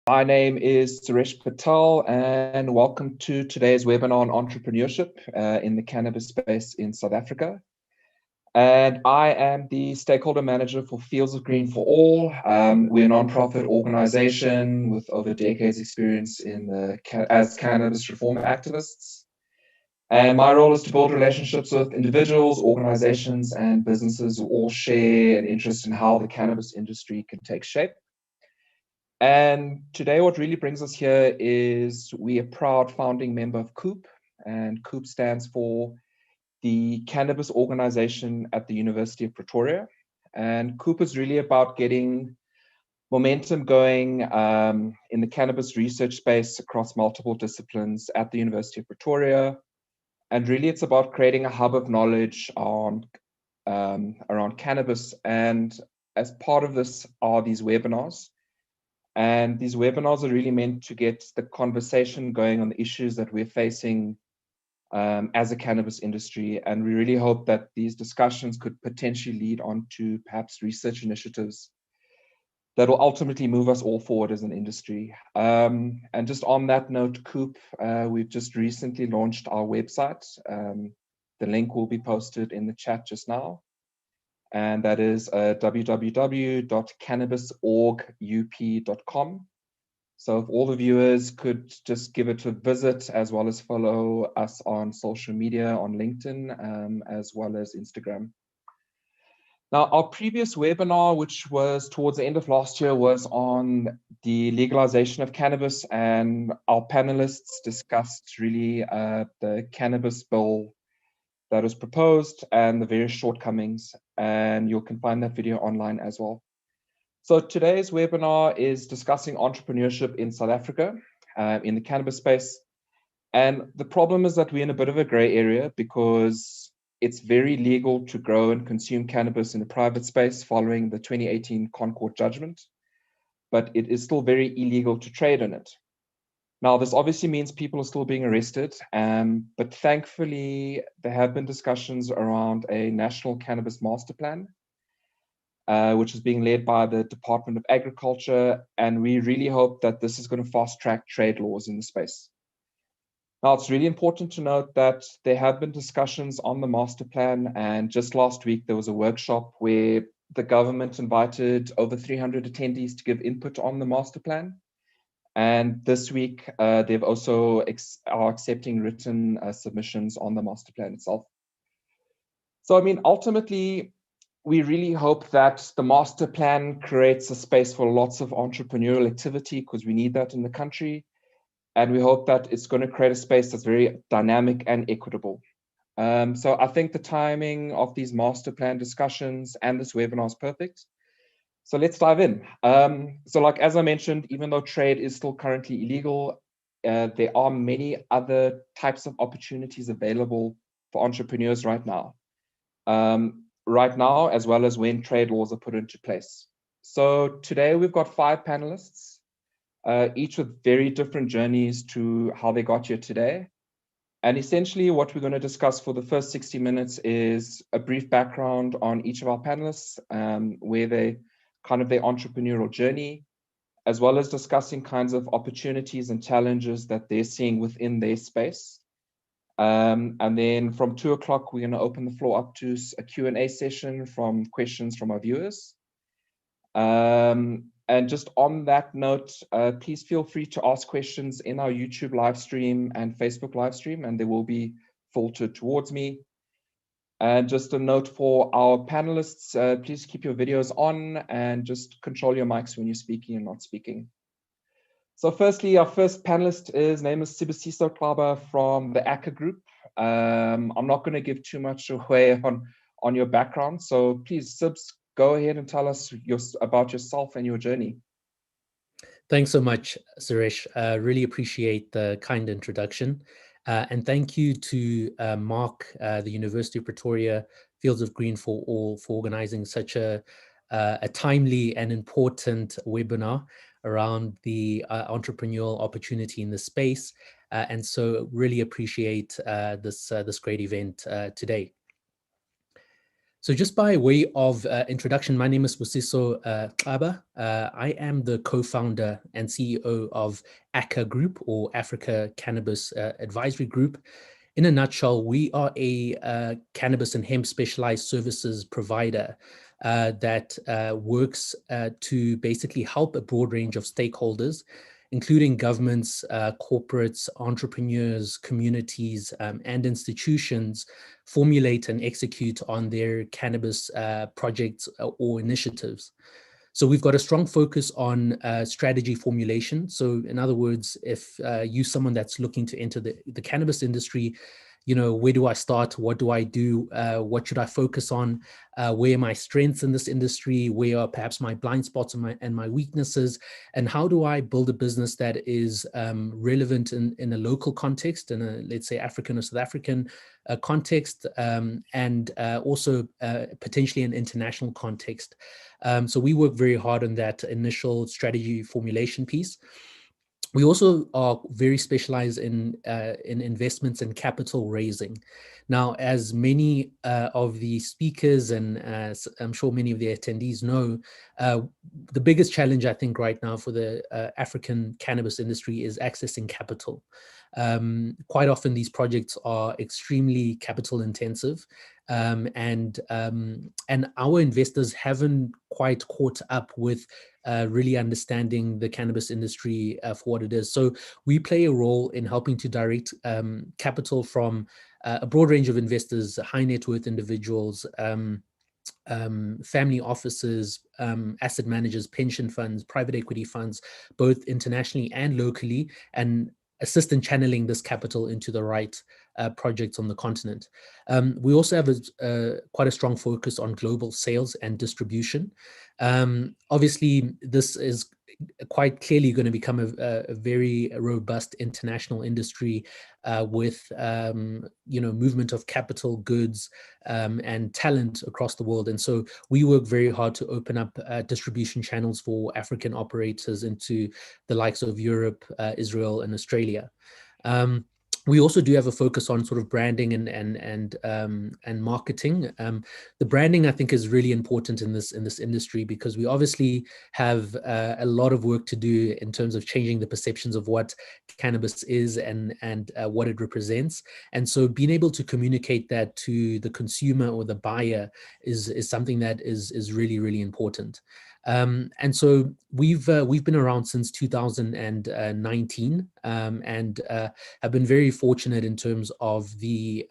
My name is Suresh Patel, and welcome to today's webinar on entrepreneurship in the cannabis space in South Africa. And I am the stakeholder manager for Fields of Green for All. We're a nonprofit organization with over decades experience as cannabis reform activists. And my role is to build relationships with individuals, organizations, and businesses who all share an interest in how the cannabis industry can take shape. And today, what really brings us here is we are a proud founding member of COOP, and COOP stands for the Cannabis Organization at the University of Pretoria. And COOP is really about getting momentum going in the cannabis research space across multiple disciplines at the University of Pretoria. And really, it's about creating a hub of knowledge on around cannabis. And as part of this are these webinars. And these webinars are really meant to get the conversation going on the issues that we're facing as a cannabis industry. And we really hope that these discussions could potentially lead on to perhaps research initiatives that will ultimately move us all forward as an industry. And just on that note, COOP, we've just recently launched our website. The link will be posted in the chat just now. And that is www.cannabisorgup.com. So if all the viewers could just give it a visit, as well as follow us on social media, on LinkedIn, as well as Instagram. Now, our previous webinar, which was towards the end of last year, was on the legalization of cannabis, and our panelists discussed really the cannabis bill that was proposed and the various shortcomings, and you can find that video online as well. So today's webinar is discussing entrepreneurship in South Africa, in the cannabis space. And the problem is that we're in a bit of a gray area because it's very legal to grow and consume cannabis in the private space following the 2018 Concord judgment, but it is still very illegal to trade in it. Now, this obviously means people are still being arrested, but thankfully, there have been discussions around a national cannabis master plan, which is being led by the Department of Agriculture, and we really hope that this is going to fast-track trade laws in the space. Now, it's really important to note that there have been discussions on the master plan, and just last week, there was a workshop where the government invited over 300 attendees to give input on the master plan. And this week, they've also are accepting written submissions on the master plan itself. So, I mean, ultimately, we really hope that the master plan creates a space for lots of entrepreneurial activity, because we need that in the country. And we hope that it's going to create a space that's very dynamic and equitable. So I think the timing of these master plan discussions and this webinar is perfect. So let's dive in. So like, as I mentioned, even though trade is still currently illegal, there are many other types of opportunities available for entrepreneurs right now. As well as when trade laws are put into place. So today we've got 5 panelists, each with very different journeys to how they got here today. And essentially what we're going to discuss for the first 60 minutes is a brief background on each of our panelists, where they kind of their entrepreneurial journey, as well as discussing kinds of opportunities and challenges that they're seeing within their space. And then from 2 o'clock, we're going to open the floor up to a Q&A session from questions from our viewers. And just on that note, please feel free to ask questions in our YouTube live stream and Facebook live stream, and they will be filtered towards me. And just a note for our panelists, please keep your videos on and just control your mics when you're speaking and not speaking. So firstly, our first panelist name is Sibusiso Klaba from the ACCA Group. I'm not going to give too much away on your background. So please, Sibs, go ahead and tell us about yourself and your journey. Thanks so much, Suresh. Really appreciate the kind introduction. And thank you to Mark, the University of Pretoria Fields of Green for All, for organizing such a timely and important webinar around the entrepreneurial opportunity in the space. And so really appreciate this great event today. So just by way of introduction, my name is Busiso Xaba. I am the co-founder and CEO of ACCA Group, or Africa Cannabis Advisory Group. In a nutshell, we are a cannabis and hemp specialized services provider that works to basically help a broad range of stakeholders, including governments, corporates, entrepreneurs, communities, and institutions, formulate and execute on their cannabis projects or initiatives. So we've got a strong focus on strategy formulation. So in other words, if you're someone that's looking to enter the cannabis industry, where do I start? What do I do? What should I focus on? Where are my strengths in this industry? Where are perhaps my blind spots and my weaknesses? And how do I build a business that is relevant in a local context, in a, let's say, African or South African context, and also potentially an international context? So we work very hard on that initial strategy formulation piece. We also are very specialized in investments and capital raising. Now, as many of the speakers and I'm sure many of the attendees know, the biggest challenge I think right now for the African cannabis industry is accessing capital. Quite often these projects are extremely capital intensive, and our investors haven't quite caught up with really understanding the cannabis industry for what it is. So we play a role in helping to direct capital from a broad range of investors, high net worth individuals, family offices, asset managers, pension funds, private equity funds, both internationally and locally, and assist in channeling this capital into the right projects on the continent. We also have quite a strong focus on global sales and distribution. Obviously, this is quite clearly going to become a very robust international industry with movement of capital, goods, and talent across the world. And so we work very hard to open up distribution channels for African operators into the likes of Europe, Israel, and Australia. We also do have a focus on sort of branding and marketing. The branding, I think, is really important in this industry, because we obviously have a lot of work to do in terms of changing the perceptions of what cannabis is and what it represents. And so being able to communicate that to the consumer or the buyer is something that is really, really important. And so we've been around since 2019, and have been very fortunate in terms of the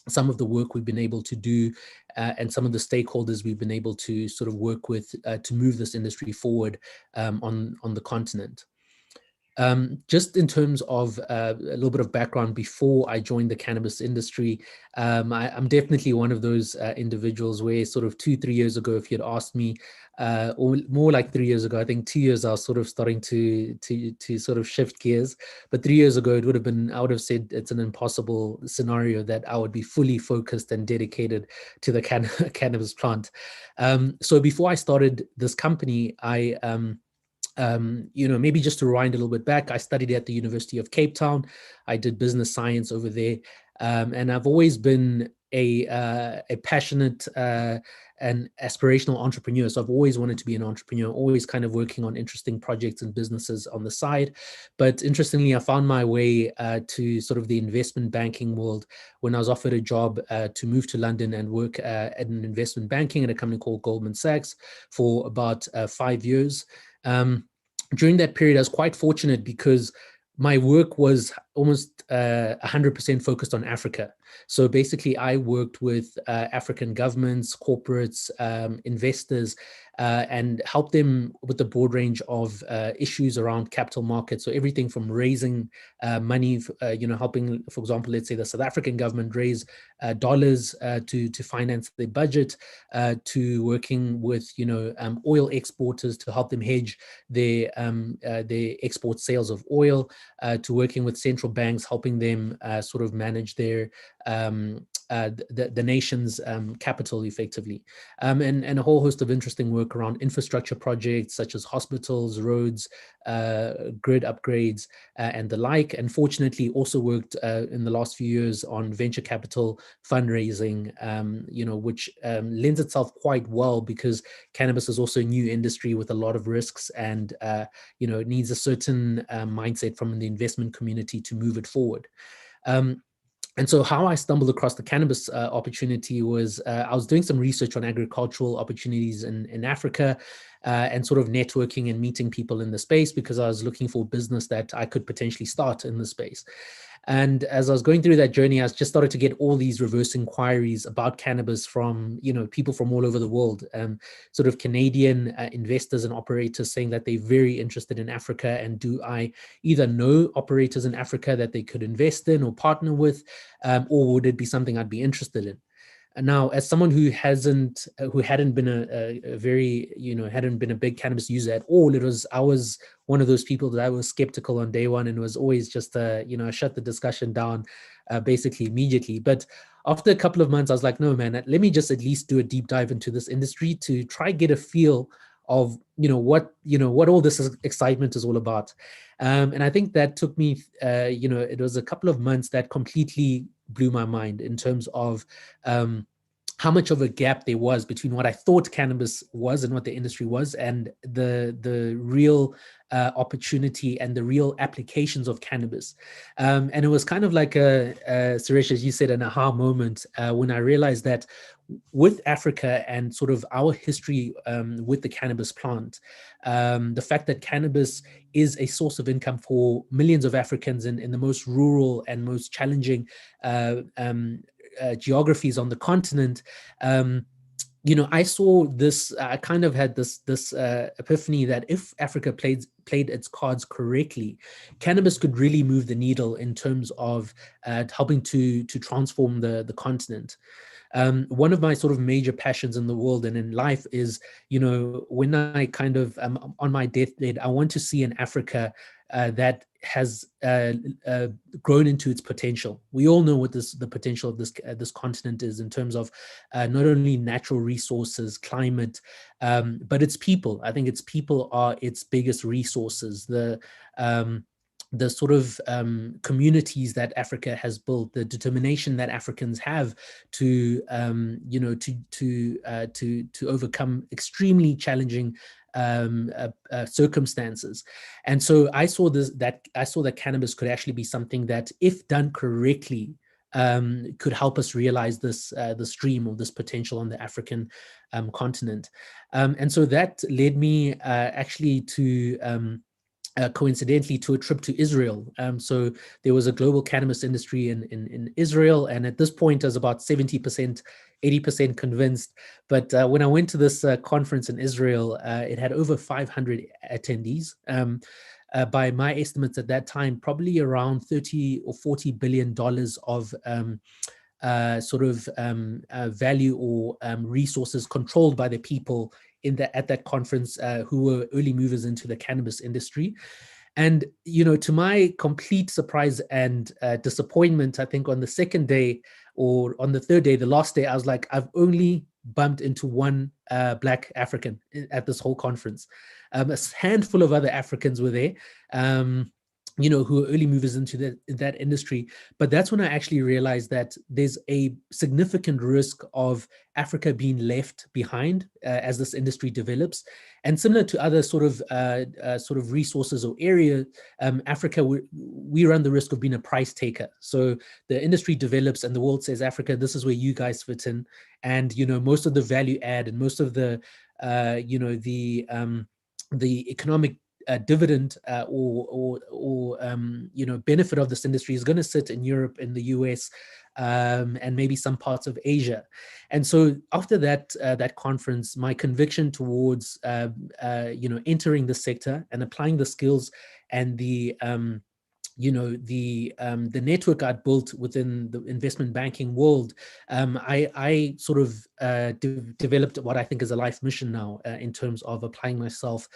some of the work we've been able to do, and some of the stakeholders we've been able to sort of work with to move this industry forward on the continent. Just in terms of a little bit of background before I joined the cannabis industry, I'm definitely one of those individuals where sort of 2-3 years ago, if you'd asked me, or more like 3 years ago, I think 2 years I was sort of starting to sort of shift gears. But 3 years ago, I would have said it's an impossible scenario that I would be fully focused and dedicated to the cannabis plant. So before I started this company, maybe just to rewind a little bit back, I studied at the University of Cape Town. I did business science over there. And I've always been a passionate and aspirational entrepreneur. So I've always wanted to be an entrepreneur, always kind of working on interesting projects and businesses on the side. But interestingly, I found my way to sort of the investment banking world when I was offered a job to move to London and work at an investment banking at a company called Goldman Sachs for about 5 years. During that period, I was quite fortunate because my work was almost 100% focused on Africa. So basically, I worked with African governments, corporates, investors, and helped them with a broad range of issues around capital markets. So everything from raising money, helping, for example, let's say the South African government raise dollars to finance their budget, to working with oil exporters to help them hedge their export sales of oil, to working with central banks, helping them sort of manage their the nation's capital effectively, and a whole host of interesting work around infrastructure projects such as hospitals, roads, grid upgrades, and the like. And fortunately also worked in the last few years on venture capital fundraising, which lends itself quite well because cannabis is also a new industry with a lot of risks, and it needs a certain mindset from the investment community to move it forward. And so how I stumbled across the cannabis opportunity was I was doing some research on agricultural opportunities in Africa, and sort of networking and meeting people in the space because I was looking for business that I could potentially start in the space. And as I was going through that journey, I just started to get all these reverse inquiries about cannabis from, people from all over the world, sort of Canadian investors and operators saying that they're very interested in Africa. And do I either know operators in Africa that they could invest in or partner with, or would it be something I'd be interested in? And now, as someone who hadn't been hadn't been a big cannabis user at all, I was one of those people that I was skeptical on day one, and was always just shut the discussion down basically immediately. But after a couple of months, I was like, no, man, let me just at least do a deep dive into this industry to try get a feel of what all this excitement is all about. And I think that took me it was a couple of months that completely blew my mind in terms of how much of a gap there was between what I thought cannabis was and what the industry was, and the real opportunity and the real applications of cannabis. And it was kind of like Suresh, as you said, an aha moment when I realized that with Africa and sort of our history with the cannabis plant, the fact that cannabis is a source of income for millions of Africans in the most rural and most challenging geographies on the continent. I saw this. I kind of had this epiphany that if Africa played its cards correctly, cannabis could really move the needle in terms of helping to transform the continent. One of my sort of major passions in the world and in life is, when I kind of am on my deathbed, I want to see an Africa that has grown into its potential. We all know what the potential of this continent is in terms of not only natural resources, climate, but its people. I think its people are its biggest resources. The sort of communities that Africa has built, the determination that Africans have to overcome extremely challenging circumstances. And so I saw that cannabis could actually be something that, if done correctly, could help us realize this stream of this potential on the African continent. And so that led me actually to coincidentally to a trip to Israel. So there was a global cannabis industry in Israel, and at this point I was about 70%, 80% convinced. But when I went to this conference in Israel, it had over 500 attendees. By my estimates at that time, probably around $30 or $40 billion of value or resources controlled by the people at that conference who were early movers into the cannabis industry. And, to my complete surprise and disappointment, I think on the second day or on the third day, the last day, I was like, I've only bumped into one Black African at this whole conference. A handful of other Africans were there. Who are early movers into that industry. But that's when I actually realized that there's a significant risk of Africa being left behind as this industry develops. And similar to other sort of resources or area, Africa, we run the risk of being a price taker. So the industry develops and the world says, Africa, this is where you guys fit in. And, most of the value add and most of the economic dividend or benefit of this industry is going to sit in Europe, in the US, and maybe some parts of Asia. And so after that conference, my conviction towards entering the sector and applying the skills and the network I'd built within the investment banking world, I sort of developed what I think is a life mission now in terms of applying myself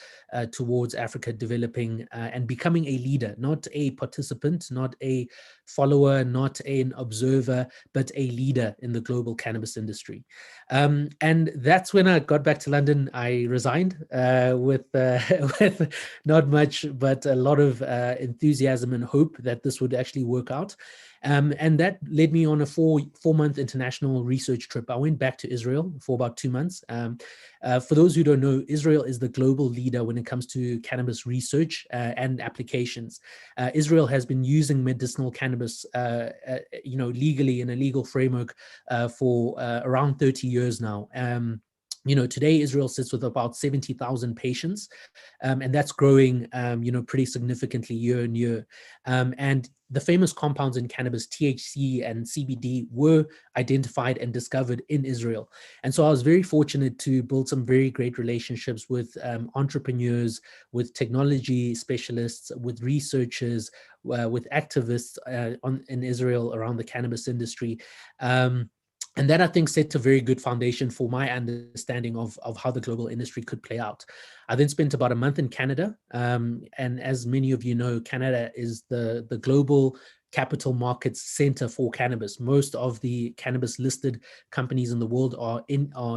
towards Africa developing and becoming a leader, not a participant, not a follower, not an observer, but a leader in the global cannabis industry. And that's when I got back to London. I resigned with with not much, but a lot of enthusiasm and hope that this would actually work out. And that led me on a four-month international research trip. I went back to Israel for about 2 months. For those who don't know, Israel is the global leader when it comes to cannabis research and applications. Israel has been using medicinal cannabis, legally in a legal framework for around 30 years now. Today Israel sits with about 70,000 patients, and that's growing, pretty significantly year on year. And the famous compounds in cannabis, THC and CBD, were identified and discovered in Israel. And so I was very fortunate to build some very great relationships with entrepreneurs, with technology specialists, with researchers, with activists in Israel around the cannabis industry. And that, I think, set a very good foundation for my understanding of how the global industry could play out. I then spent about a month in Canada. And as many of you know, Canada is the global capital markets center for cannabis. Most of the cannabis listed companies in the world are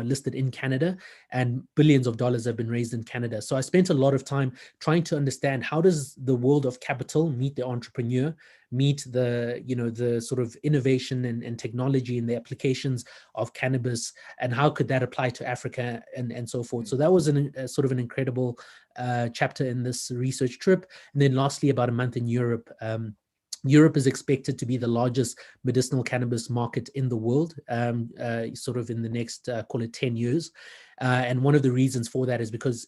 listed in Canada, and billions of dollars have been raised in Canada. So I spent a lot of time trying to understand, how does the world of capital meet the entrepreneur, meet the sort of innovation and technology and the applications of cannabis, and how could that apply to Africa and so forth. So that was sort of an incredible chapter in this research trip. And then lastly, about a month in Europe. Europe is expected to be the largest medicinal cannabis market in the world, sort of in the next, call it 10 years. And one of the reasons for that is because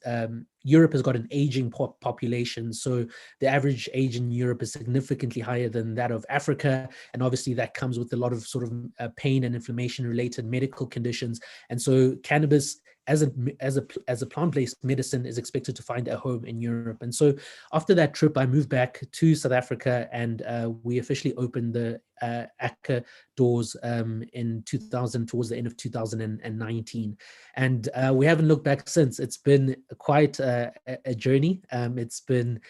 Europe has got an aging population. So the average age in Europe is significantly higher than that of Africa. And obviously that comes with a lot of sort of pain and inflammation related medical conditions. And so cannabis as a plant-based medicine is expected to find a home in Europe. And so after that trip, I moved back to South Africa, and we officially opened the ACCA doors in 2000, towards the end of 2019. And we haven't looked back since. It's been quite a journey. It's been,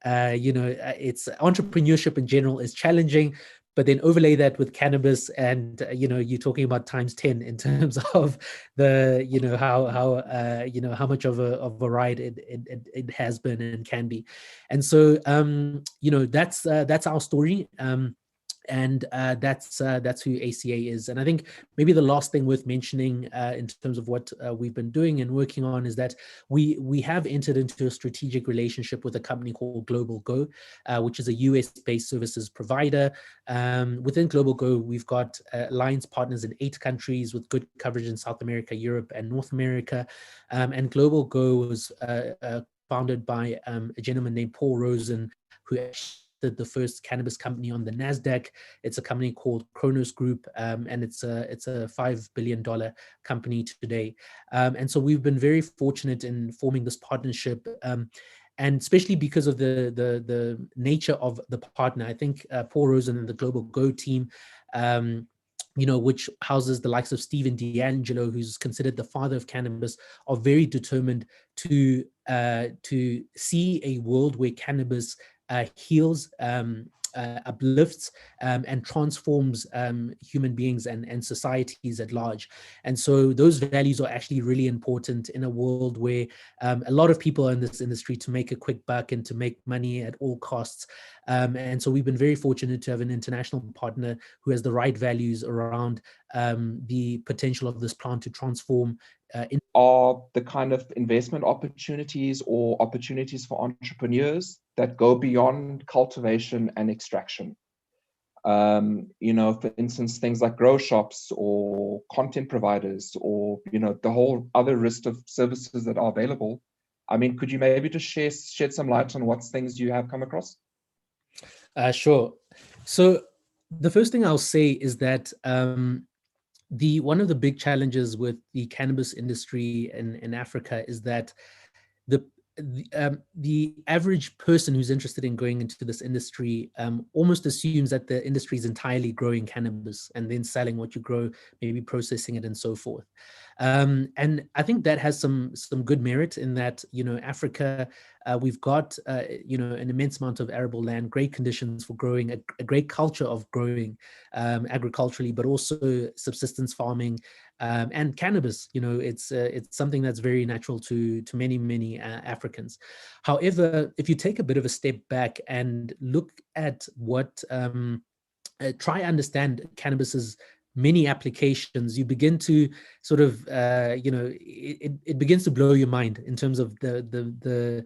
it's entrepreneurship in general is challenging, but then overlay that with cannabis, and you're talking about times 10 in terms of the how much of a ride it has been and can be. And so that's our story. And that's who ACA is. And I think maybe the last thing worth mentioning in terms of what we've been doing and working on is that we have entered into a strategic relationship with a company called Global Go, which is a US-based services provider. Within Global Go, we've got alliance partners in 8 countries with good coverage in South America, Europe, and North America. And Global Go was founded by a gentleman named Paul Rosen, who the first cannabis company on the NASDAQ. It's a company called Kronos Group, and it's a $5 billion company today. And so we've been very fortunate in forming this partnership, and especially because of the nature of the partner. I think Paul Rosen and the Global Go team, which houses the likes of Stephen D'Angelo, who's considered the father of cannabis, are very determined to see a world where cannabis heals, uplifts, and transforms human beings and societies at large. And so those values are actually really important in a world where a lot of people are in this industry to make a quick buck and to make money at all costs. And so we've been very fortunate to have an international partner who has the right values around the potential of this plant to transform. Are the kind of investment opportunities or opportunities for entrepreneurs that go beyond cultivation and extraction? For instance, things like grow shops or content providers, or the whole other list of services that are available. I mean, could you maybe just shed some light on what things you have come across? Sure. So the first thing I'll say is that one of the big challenges with the cannabis industry in Africa is that the average person who's interested in going into this industry almost assumes that the industry is entirely growing cannabis and then selling what you grow, maybe processing it and so forth. And I think that has some good merit in that, you know, Africa, we've got, you know, an immense amount of arable land, great conditions for growing, a great culture of growing agriculturally, but also subsistence farming. And cannabis, you know, it's something that's very natural to many Africans. However, if you take a bit of a step back and look at what try understand cannabis's many applications, you begin to sort of you know, it begins to blow your mind in terms of the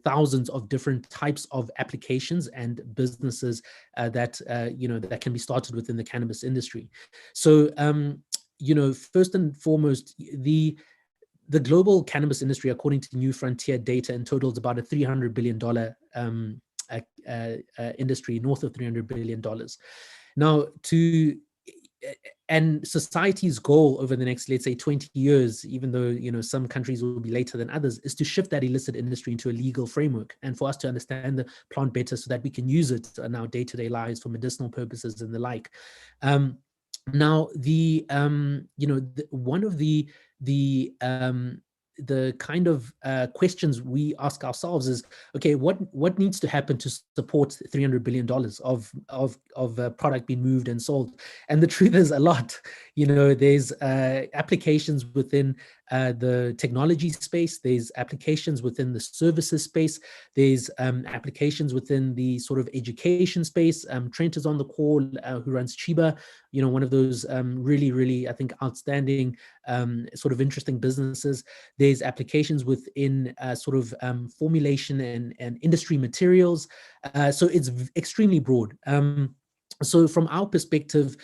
thousands of different types of applications and businesses that you know, that can be started within the cannabis industry. So you know, first and foremost, the global cannabis industry, according to New Frontier data, in total is about a $300 billion industry, north of $300 billion. Now, and society's goal over the next, let's say, 20 years, even though, you know, some countries will be later than others, is to shift that illicit industry into a legal framework and for us to understand the plant better so that we can use it in our day-to-day lives for medicinal purposes and the like. Now, you know, one of the kind of questions we ask ourselves is, okay, what needs to happen to support $300 billion of product being moved and sold? And the truth is a lot. You know, there's applications within the technology space, there's applications within the services space, there's applications within the sort of education space. Trent is on the call, who runs Chiba, you know, one of those really, I think, outstanding sort of interesting businesses. There's applications within sort of formulation and industry materials. So it's extremely broad. So from our perspective,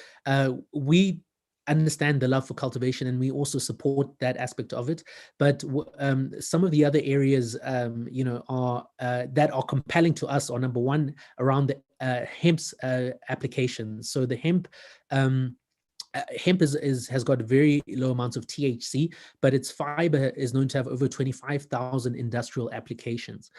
we understand the love for cultivation and we also support that aspect of it. But some of the other areas, you know, are that are compelling to us are, number one, around the hemp's applications. So the hemp hemp has got very low amounts of THC, but its fiber is known to have over 25,000 industrial applications.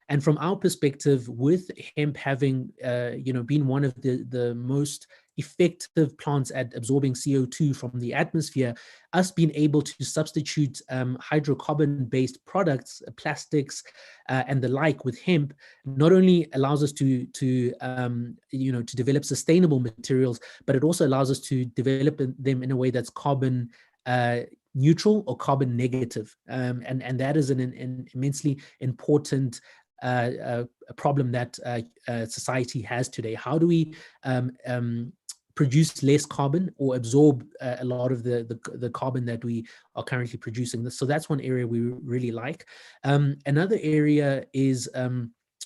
And from our perspective, with hemp having you know, been one of the most effective plants at absorbing CO2 from the atmosphere, us being able to substitute hydrocarbon-based products, plastics, and the like with hemp, not only allows us to you know, to develop sustainable materials, but it also allows us to develop them in a way that's carbon neutral or carbon negative, and that is an immensely important problem that society has today. How do we produce less carbon or absorb a lot of the carbon that we are currently producing? So that's one area we really like. Another area is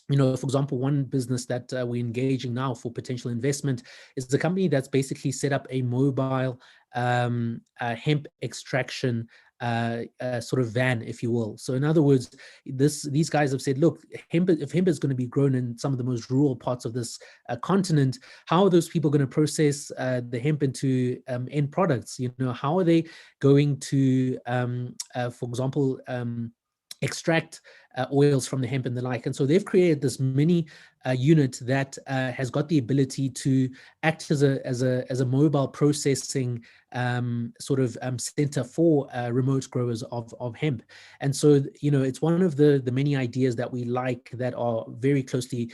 you know, for example, one business that we're engaging now for potential investment is the company that's basically set up a mobile hemp extraction sort of van, if you will. So in other words, these guys have said, look, if hemp is going to be grown in some of the most rural parts of this continent, how are those people going to process the hemp into end products? You know, how are they going to, for example, extract oils from the hemp and the like? And so they've created this mini unit that has got the ability to act as a mobile processing sort of center for remote growers of hemp. And so, you know, it's one of the many ideas that we like that are very closely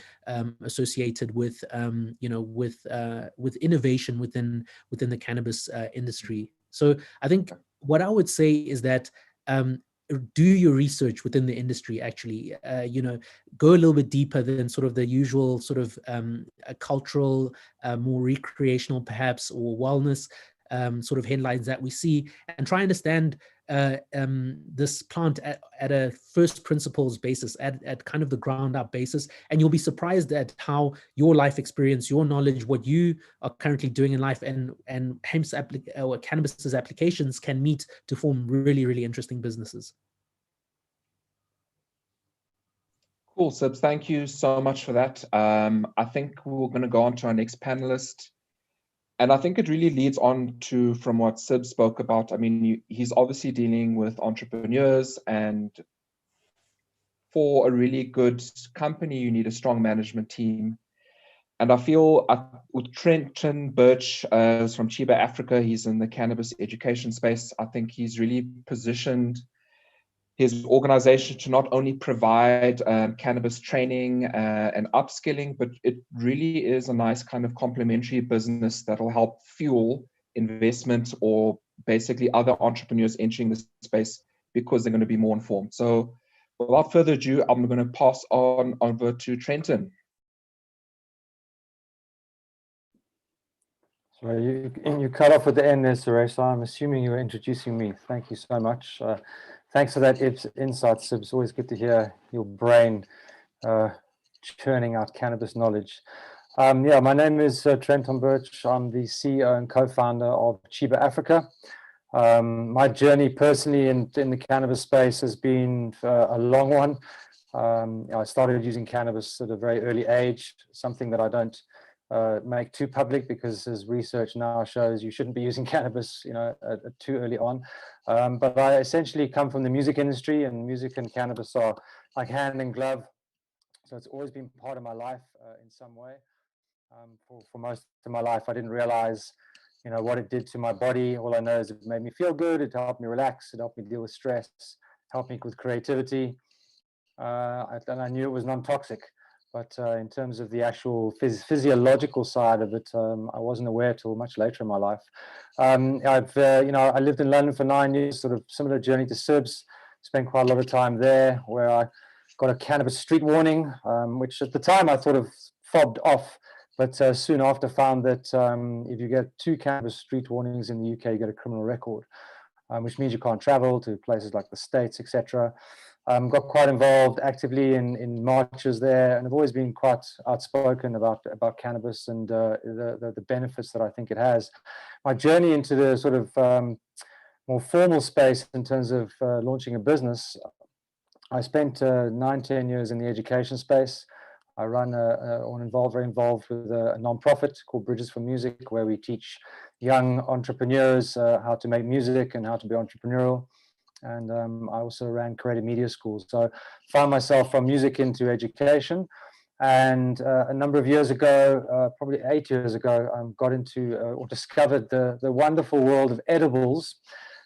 associated with you know, with innovation within the cannabis industry. So I think what I would say is that do your research within the industry, actually, you know, go a little bit deeper than sort of the usual sort of cultural, more recreational perhaps, or wellness sort of headlines that we see, and try and understand this plant at a first principles basis, at kind of the ground up basis. And you'll be surprised at how your life experience, your knowledge, what you are currently doing in life, and hemp's or cannabis's applications can meet to form really interesting businesses. Cool, Sibs. Thank you so much for that. I think we're going to go on to our next panelist. And I think it really leads on to from what Sib spoke about. I mean, he's obviously dealing with entrepreneurs and for a really good company, you need a strong management team. And I feel with Trenton Birch from Chiba Africa, he's in the cannabis education space. I think he's really positioned his organization to not only provide cannabis training and upskilling, but it really is a nice kind of complementary business that will help fuel investment or basically other entrepreneurs entering the space because they're going to be more informed. So without further ado, I'm going to pass on over to Trenton. So you cut off at the end there, Suresh, so I'm assuming you were introducing me. Thank you so much. Thanks for that insight, Sib. It's always good to hear your brain churning out cannabis knowledge. Yeah, my name is Trenton Birch. I'm the CEO and co-founder of Chiba Africa. My journey personally in the cannabis space has been a long one. I started using cannabis at a very early age, something that I don't make too public because, as research now shows, you shouldn't be using cannabis, too early on. But I essentially come from the music industry, and music and cannabis are like hand in glove. So it's always been part of my life in some way. For most of my life, I didn't realize, what it did to my body. All I know is it made me feel good. It helped me relax. It helped me deal with stress. Helped me with creativity. And I knew it was non-toxic. But in terms of the actual physiological side of it, I wasn't aware till much later in my life. I lived in London for 9 years, sort of similar journey to Sib's. Spent quite a lot of time there, where I got a cannabis street warning, which at the time I thought of fobbed off, but soon after found that if you get 2 cannabis street warnings in the UK, you get a criminal record, which means you can't travel to places like the States, etc. Got quite involved actively in marches there, and I've always been quite outspoken about cannabis and the benefits that I think it has. My journey into the sort of more formal space in terms of launching a business, I spent 9-10 years in the education space. I run very involved with a non-profit called Bridges for Music, where we teach young entrepreneurs how to make music and how to be entrepreneurial. And I also ran creative media schools. So found myself from music into education. And a number of years ago, probably 8 years ago, got into or discovered the wonderful world of edibles.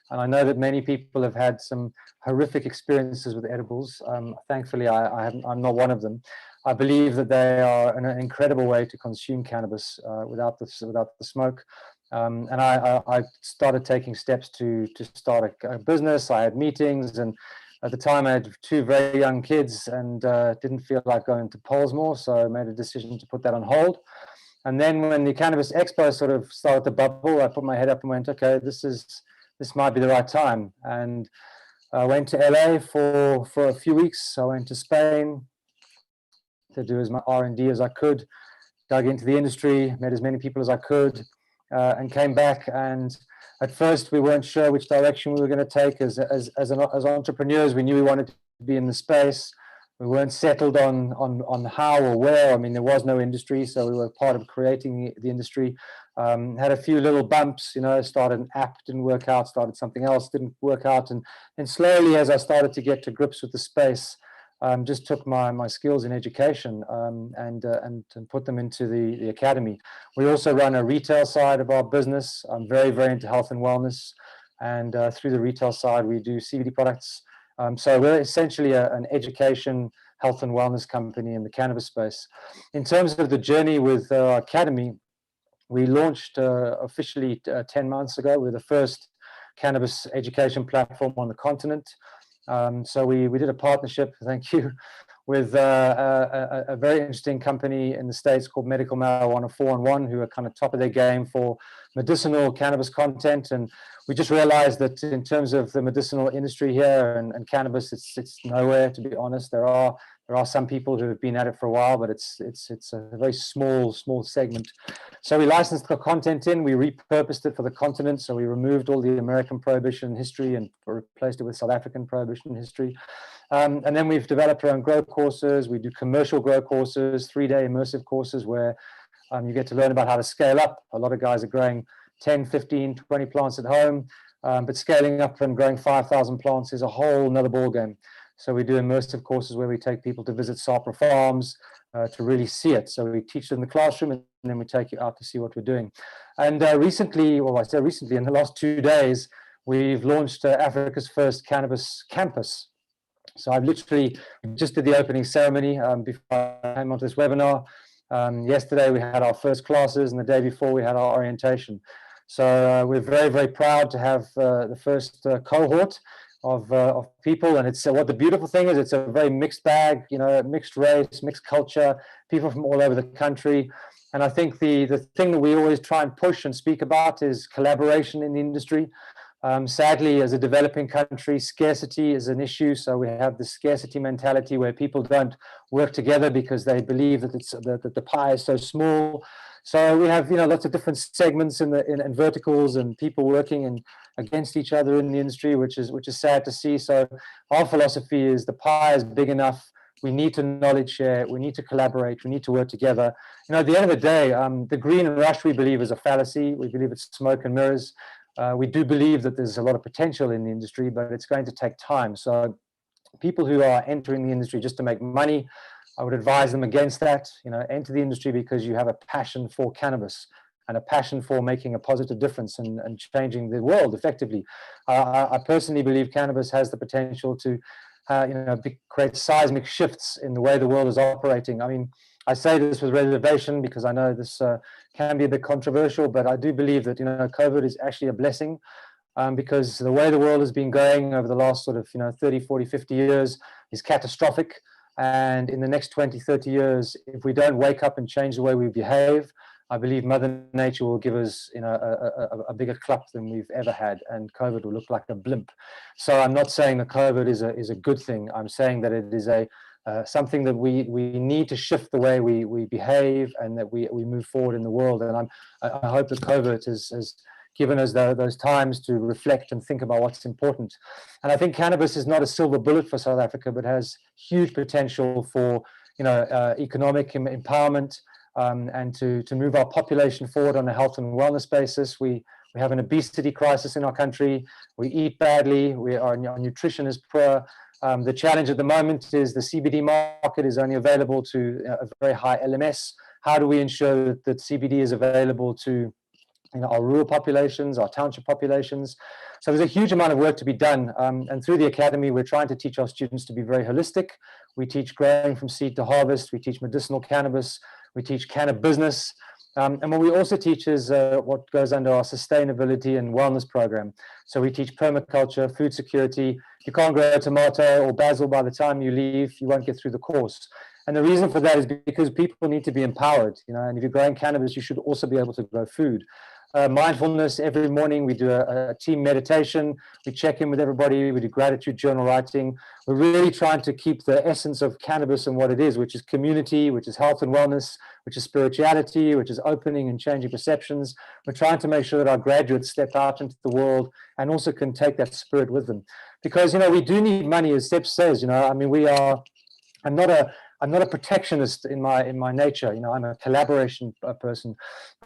And I know that many people have had some horrific experiences with edibles. Thankfully, I'm not one of them. I believe that they are an incredible way to consume cannabis without the smoke. And I started taking steps to start a business. I had meetings, and at the time I had 2 very young kids and didn't feel like going to Polesmore, so I made a decision to put that on hold. And then when the Cannabis Expo sort of started to bubble, I put my head up and went, okay, this might be the right time. And I went to LA for a few weeks. I went to Spain to do as much R&D as I could, dug into the industry, met as many people as I could, and came back. And at first we weren't sure which direction we were going to take. As entrepreneurs, we knew we wanted to be in the space. We weren't settled on how or where. I mean, there was no industry, so we were part of creating the industry. Had a few little bumps, started an app, didn't work out, started something else, didn't work out. And slowly, as I started to get to grips with the space, just took my skills in education and put them into the academy. We also run a retail side of our business. I'm very, very into health and wellness. And through the retail side, we do CBD products. So we're essentially an education, health and wellness company in the cannabis space. In terms of the journey with our academy, we launched officially 10 months ago. We're the first cannabis education platform on the continent. So we did a partnership, thank you, with a very interesting company in the States called Medical Marijuana 4-in-1, who are kind of top of their game for medicinal cannabis content. And we just realized that in terms of the medicinal industry here and cannabis, it's nowhere, to be honest. There are some people who have been at it for a while, but it's a very small segment. So we licensed the content in, we repurposed it for the continent. So we removed all the American prohibition history and replaced it with South African prohibition history. And then we've developed our own grow courses. We do commercial grow courses, 3-day immersive courses where you get to learn about how to scale up. A lot of guys are growing 10, 15, 20 plants at home, but scaling up and growing 5,000 plants is a whole nother ballgame. So we do immersive courses where we take people to visit Sapra farms to really see it. So we teach it in the classroom, and then we take you out to see what we're doing. And recently, well, I say recently, in the last 2 days, we've launched Africa's first cannabis campus. So I've literally just did the opening ceremony before I came onto this webinar. Yesterday we had our first classes, and the day before we had our orientation. So we're very, very proud to have the first cohort of people. And it's what the beautiful thing is, it's a very mixed bag, you know, mixed race, mixed culture, people from all over the country. And I think the thing that we always try and push and speak about is collaboration in the industry. Sadly, as a developing country, scarcity is an issue. So we have the scarcity mentality where people don't work together because they believe that that the pie is so small. So we have, you know, lots of different segments in verticals, and people working against each other in the industry, which is sad to see. So our philosophy is the pie is big enough. We need to knowledge share. We need to collaborate. We need to work together. You know, at the end of the day, the green rush, we believe, is a fallacy. We believe it's smoke and mirrors. We do believe that there's a lot of potential in the industry, but it's going to take time. So people who are entering the industry just to make money, I would advise them against that. You know, enter the industry because you have a passion for cannabis and a passion for making a positive difference and changing the world effectively. I personally believe cannabis has the potential to create seismic shifts in the way the world is operating. I mean, I say this with reservation because I know this can be a bit controversial, but I do believe that, you know, COVID is actually a blessing because the way the world has been going over the last sort of, 30, 40, 50 years is catastrophic. And in the next 20, 30 years, if we don't wake up and change the way we behave, I believe Mother Nature will give us, a bigger clap than we've ever had, and COVID will look like a blimp. So I'm not saying that COVID is a good thing. I'm saying that it is something that we need to shift the way we behave, and that we move forward in the world. And I hope that COVID has given us those times to reflect and think about what's important. And I think cannabis is not a silver bullet for South Africa, but has huge potential for economic empowerment. And to move our population forward on a health and wellness basis. We have an obesity crisis in our country. We eat badly. Our nutrition is poor. The challenge at the moment is the CBD market is only available to a very high LMS. How do we ensure that CBD is available to our rural populations, our township populations? So there's a huge amount of work to be done. And through the academy, we're trying to teach our students to be very holistic. We teach growing from seed to harvest. We teach medicinal cannabis. We teach cannabis business. And what we also teach is what goes under our sustainability and wellness program. So we teach permaculture, food security. If you can't grow a tomato or basil by the time you leave, you won't get through the course. And the reason for that is because people need to be empowered. And if you're growing cannabis, you should also be able to grow food. Mindfulness, every morning we do a team meditation. We check in with everybody. We do gratitude journal writing. We're really trying to keep the essence of cannabis and what it is, which is community, which is health and wellness, which is spirituality, which is opening and changing perceptions. We're trying to make sure that our graduates step out into the world and also can take that spirit with them. Because, we do need money, as Seb says. I mean, I'm not a protectionist in my nature. I'm a collaboration person.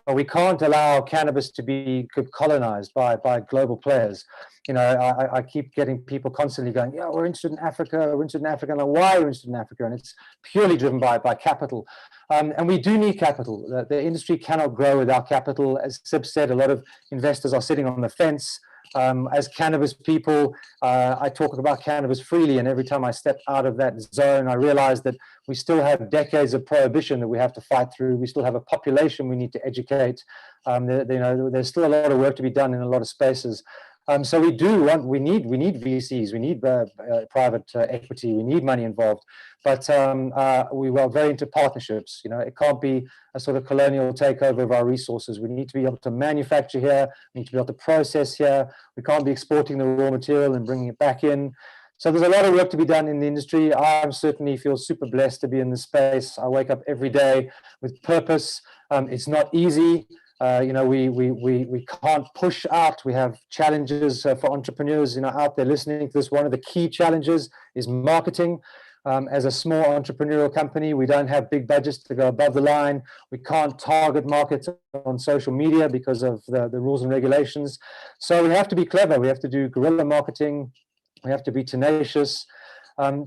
But we can't allow cannabis to be colonized by global players. I keep getting people constantly going, yeah, we're interested in Africa, we're interested in Africa. And why we're interested in Africa? And it's purely driven by capital. And we do need capital. The industry cannot grow without capital. As Sib said, a lot of investors are sitting on the fence. As cannabis people, I talk about cannabis freely, and every time I step out of that zone, I realize that we still have decades of prohibition that we have to fight through. We still have a population we need to educate. There's still a lot of work to be done in a lot of spaces. So we need VCs, we need private equity, we need money involved, but we are very into partnerships. It can't be a sort of colonial takeover of our resources. We need to be able to manufacture here, we need to be able to process here. We can't be exporting the raw material and bringing it back in. So there's a lot of work to be done in the industry. I certainly feel super blessed to be in this space. I wake up every day with purpose. It's not easy. We can't push out. We have challenges for entrepreneurs, out there listening to this. One of the key challenges is marketing. As a small entrepreneurial company, we don't have big budgets to go above the line. We can't target markets on social media because of the rules and regulations. So we have to be clever. We have to do guerrilla marketing. We have to be tenacious.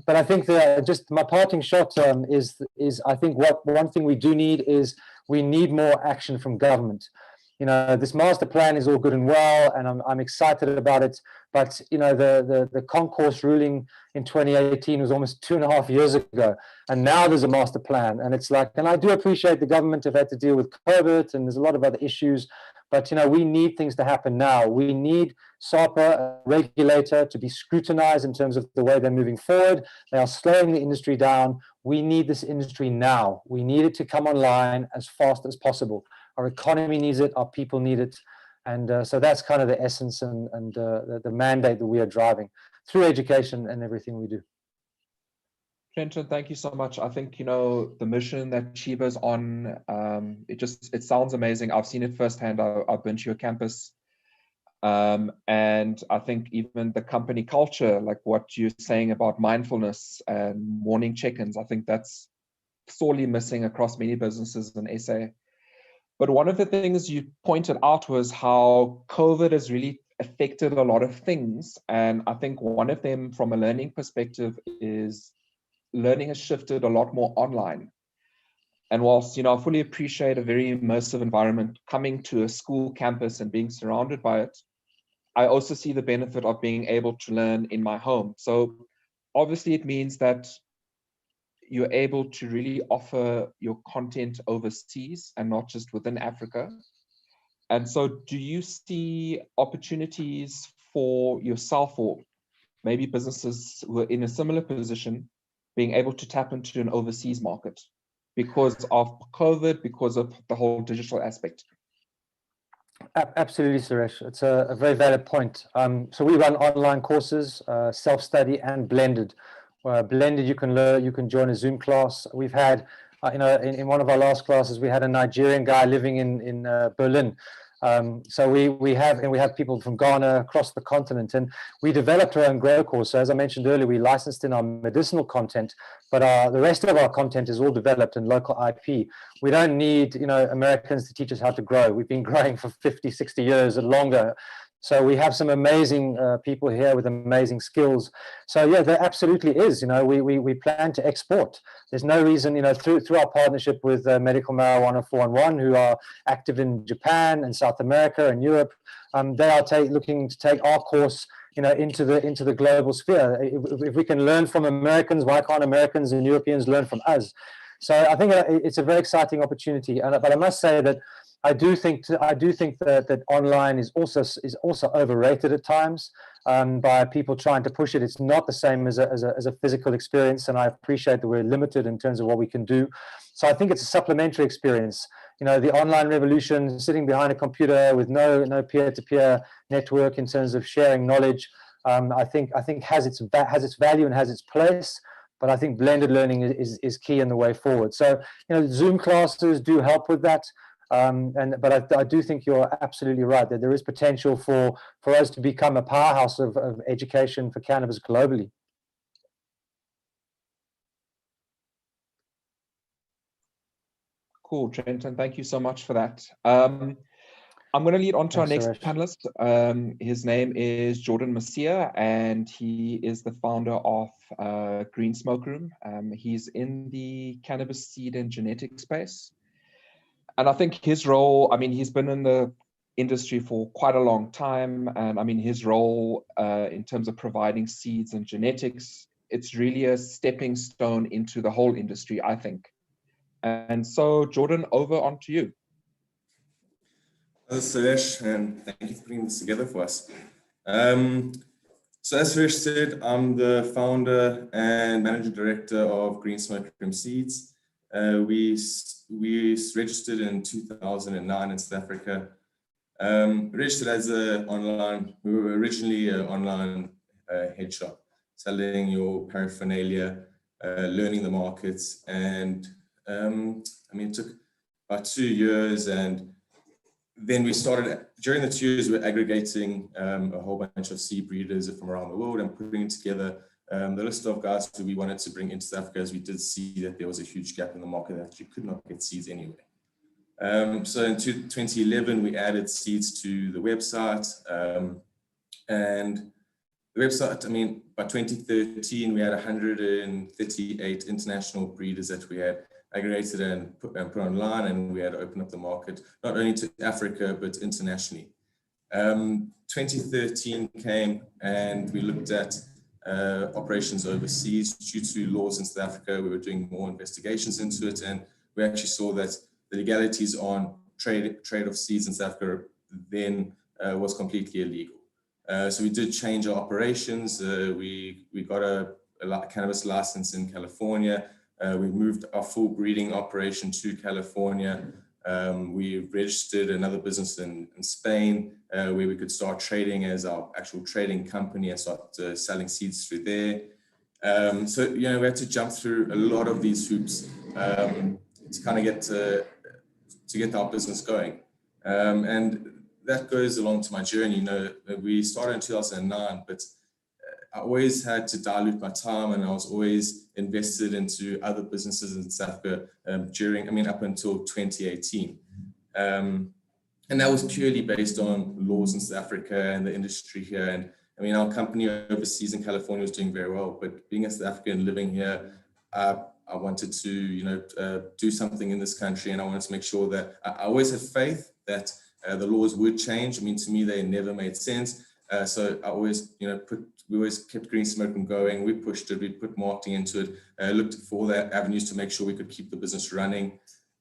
But I think that just my parting shot is I think one thing we do need is we need more action from government. You know, this master plan is all good and well, and I'm excited about it. But you know, the concourse ruling in 2018 was almost 2.5 years ago, and now there's a master plan, and it's like, and I do appreciate the government have had to deal with COVID, and there's a lot of other issues. But you know, we need things to happen now. We need SAPA, a regulator, to be scrutinized in terms of the way they're moving forward. They are slowing the industry down. We need this industry now. We need it to come online as fast as possible. Our economy needs it. Our people need it. And so that's kind of the essence and the mandate that we are driving through education and everything we do. Trenton, thank you so much. I think, you know, the mission that Shiva's on, it sounds amazing. I've seen it firsthand. I've been to your campus. And I think even the company culture, like what you're saying about mindfulness and morning check-ins, I think that's sorely missing across many businesses in SA. But one of the things you pointed out was how COVID has really affected a lot of things. And I think one of them from a learning perspective is learning has shifted a lot more online. And whilst, you know, I fully appreciate a very immersive environment, coming to a school campus and being surrounded by it, I also see the benefit of being able to learn in my home. So obviously it means that you're able to really offer your content overseas and not just within Africa. And so do you see opportunities for yourself or maybe businesses who are in a similar position being able to tap into an overseas market because of COVID, because of the whole digital aspect? Absolutely, Suresh. It's a very valid point. So we run online courses, self-study and blended. Blended, you can learn, you can join a Zoom class. We've had, you know, in one of our last classes, we had a Nigerian guy living in Berlin. So we have people from Ghana across the continent, and we developed our own grow course. So as I mentioned earlier, we licensed in our medicinal content, but the rest of our content is all developed in local IP. We don't need, you know, Americans to teach us how to grow. We've been growing for 50, 60 years and longer. So we have some amazing people here with amazing skills. So yeah, there absolutely is. You know, we plan to export. There's no reason, you know, through our partnership with Medical Marijuana 411, who are active in Japan and South America and Europe, they are looking to take our course, you know, into the global sphere. If we can learn from Americans, why can't Americans and Europeans learn from us? So I think it's a very exciting opportunity. But I must say that I do think that online is also overrated at times by people trying to push it. It's not the same as a physical experience, and I appreciate that we're limited in terms of what we can do. So I think it's a supplementary experience. You know, the online revolution, sitting behind a computer with no peer-to-peer network in terms of sharing knowledge, I think has its value and has its place. But I think blended learning is key in the way forward. So, you know, Zoom classes do help with that. But I do think you're absolutely right that there is potential for us to become a powerhouse of education for cannabis globally. Cool, Trenton. Thank you so much for that. I'm going to lead on to our next panelist. His name is Jordan Masia, and he is the founder of Green Smoke Room. He's in the cannabis seed and genetic space. And I think his role, I mean, he's been in the industry for quite a long time. And I mean, his role in terms of providing seeds and genetics, it's really a stepping stone into the whole industry, I think. And so, Jordan, over onto you. Suresh, and thank you for putting this together for us. So as Suresh said, I'm the founder and managing director of Green Smoke Room Seeds. We registered in 2009 in South Africa. Registered as we were originally an online head shop, selling your paraphernalia, learning the markets, and I mean, it took about 2 years, and then we started, during the 2 years, we're aggregating a whole bunch of seed breeders from around the world and putting together the list of guys who we wanted to bring into South Africa, as we did see that there was a huge gap in the market that you could not get seeds anyway. So in 2011, we added seeds to the website, and the website, I mean, by 2013, we had 138 international breeders that we had aggregated and put online, and we had to open up the market, not only to Africa, but internationally. 2013 came and we looked at operations overseas. Due to laws in South Africa, we were doing more investigations into it, and we actually saw that the legalities on trade of seeds in South Africa then was completely illegal. So we did change our operations. We got a cannabis license in California. We moved our full breeding operation to California. We registered another business in Spain where we could start trading as our actual trading company and start selling seeds through there. So, you know, we had to jump through a lot of these hoops to kind of get our business going. And that goes along to my journey. You know, we started in 2009, but I always had to dilute my time, and I was always invested into other businesses in South Africa up until 2018. And that was purely based on laws in South Africa and the industry here. And I mean, our company overseas in California was doing very well, but being a South African living here, I wanted to, you know, do something in this country, and I wanted to make sure that I always had faith that the laws would change. I mean, to me, they never made sense. So I always, you know, we always kept Green Smoke going. We pushed it, we put marketing into it, looked for all the avenues to make sure we could keep the business running.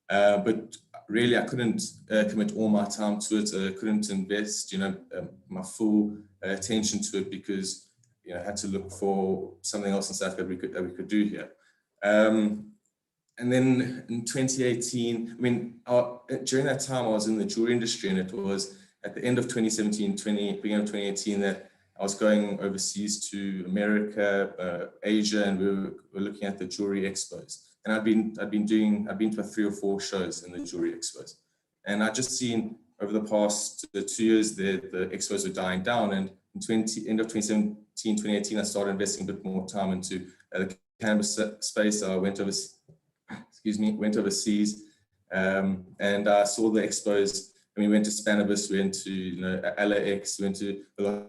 But really, I couldn't commit all my time to it. I couldn't invest, you know, my full attention to it because, you know, I had to look for something else in South Africa that we could do here. And then in 2018, I mean, during that time, I was in the jewelry industry, and it was at the end of 2017, beginning of 2018, that I was going overseas to America, Asia, and we were looking at the jewelry expos. And I've been to 3 or 4 shows in the jewelry expos. And I just seen over the past 2 years, the expos were dying down. And in end of 2017, 2018, I started investing a bit more time into the cannabis space. I went overseas, and I saw the expos. I mean, we went to Cannabis, we went to, you know, LAX, we went to the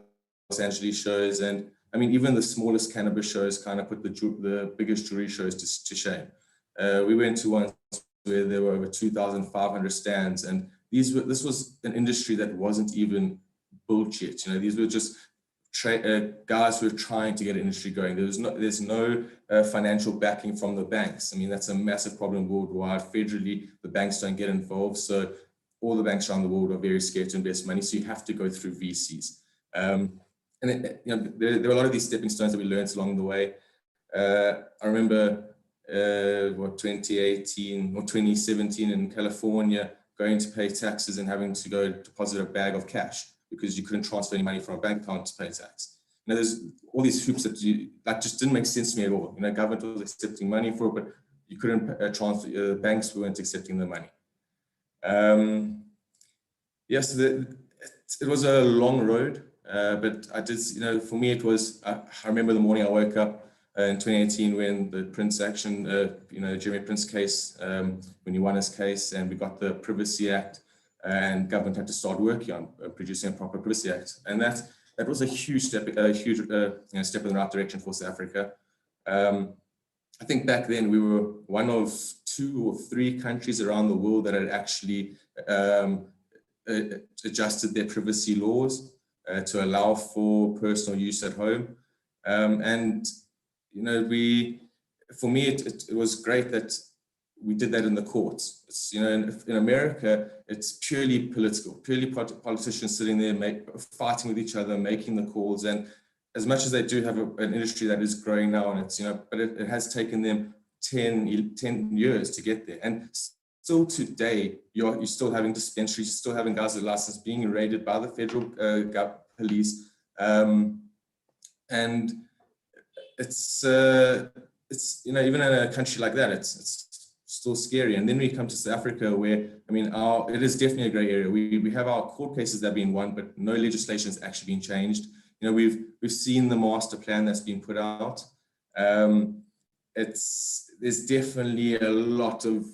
Los Angeles shows, and I mean, even the smallest cannabis shows kind of put the biggest jewelry shows to shame. We went to one where there were over 2,500 stands, and this was an industry that wasn't even built yet. You know, these were just guys who were trying to get an industry going. There's no financial backing from the banks. I mean, that's a massive problem worldwide. Federally, the banks don't get involved, so all the banks around the world are very scared to invest money. So you have to go through VCs. And then, you know, there were a lot of these stepping stones that we learned along the way. I remember 2018 or 2017 in California, going to pay taxes and having to go deposit a bag of cash because you couldn't transfer any money from a bank account to pay tax. You know, there's all these hoops that just didn't make sense to me at all. You know, government was accepting money for it, but you couldn't transfer. Banks weren't accepting the money. Yes, it was a long road, but I did, you know, for me it was, I remember the morning I woke up in 2018 when the Prince action, you know, Jeremy Prince case, when he won his case, and we got the Privacy Act, and government had to start working on producing a proper Privacy Act, and that was a huge step, you know, step in the right direction for South Africa. I think back then we were one of 2 or 3 countries around the world that had actually adjusted their privacy laws to allow for personal use at home. And, you know, for me, it was great that we did that in the courts. It's, you know, in America, it's purely political, purely politicians sitting there fighting with each other, making the calls. And as much as they do have an industry that is growing now, and it's, you know, but it has taken them 10 years to get there. And still today, you're still having dispensaries, you're still having guys with license being raided by the federal police. And it's, you know, even in a country like that, it's still scary. And then we come to South Africa where, I mean, it is definitely a gray area. We have our court cases that have been won, but no legislation has actually been changed. You know, we've seen the master plan that's been put out. There's definitely a lot of,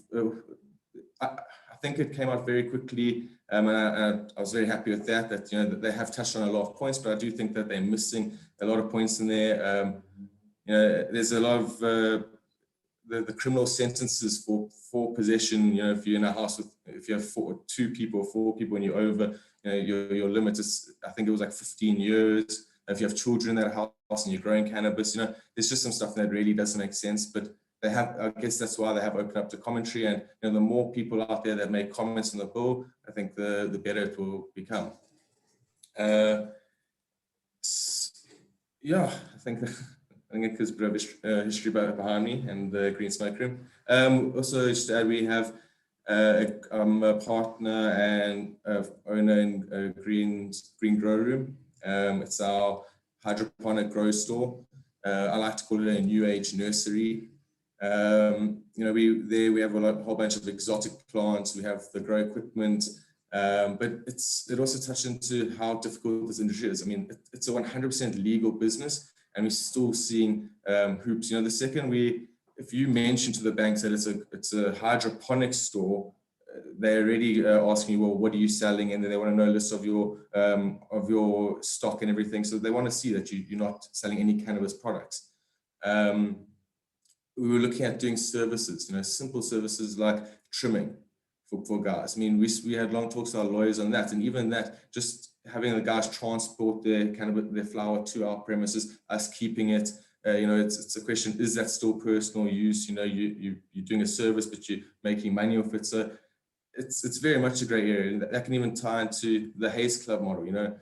I think it came out very quickly. And I was very happy with that, that that they have touched on a lot of points, but I do think that they're missing a lot of points in there. There's a lot of the criminal sentences for possession. If you're in a house if you have 2 people, 4 people, and you're over, your limit is, I think it was like 15 years. If you have children in that house and you're growing cannabis, there's just some stuff that really doesn't make sense. But they have, I guess that's why they have opened up to commentary, and the more people out there that make comments on the bill, I think the better it will become. Yeah, I think it is a bit of history behind me and the Green Smoke Room. Also, just to add, we have I'm a partner and owner in Green Grow Room. It's our hydroponic grow store. I like to call it a new age nursery. We have a whole bunch of exotic plants. We have the grow equipment, but it also touched into how difficult this industry is. I mean, it's a 100% legal business, and we're still seeing hoops. The second if you mention to the banks that it's a hydroponic store, they're already asking you, well, what are you selling? And then they want to know a list of your stock and everything. So they want to see that you're not selling any cannabis products. We were looking at doing services, simple services like trimming for guys. I mean, we had long talks to our lawyers on that, and even that, just having the guys transport their cannabis, their flower to our premises, us keeping it. It's a question: is that still personal use? You're doing a service, but you're making money off it. So it's very much a grey area, and that can even tie into the Haze Club model.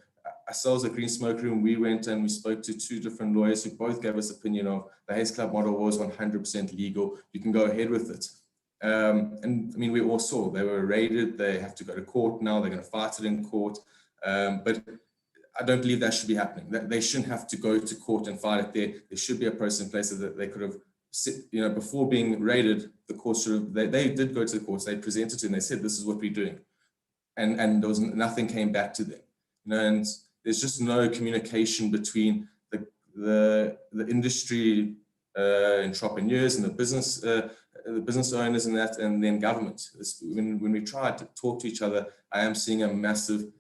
Ourselves at Green Smoke Room, we went and we spoke to 2 different lawyers who both gave us opinion of the Haze Club model was 100% legal. You can go ahead with it. And I mean, we all saw they were raided. They have to go to court now. They're going to fight it in court. But I don't believe that should be happening. That they shouldn't have to go to court and fight it there. There should be a process in place so that they could have, before being raided, the courts they did go to the courts. They presented to them. They said, this is what we're doing. And there was nothing came back to them. And there's just no communication between the industry entrepreneurs and the business owners and that, and then government. When we try to talk to each other, I am seeing a massive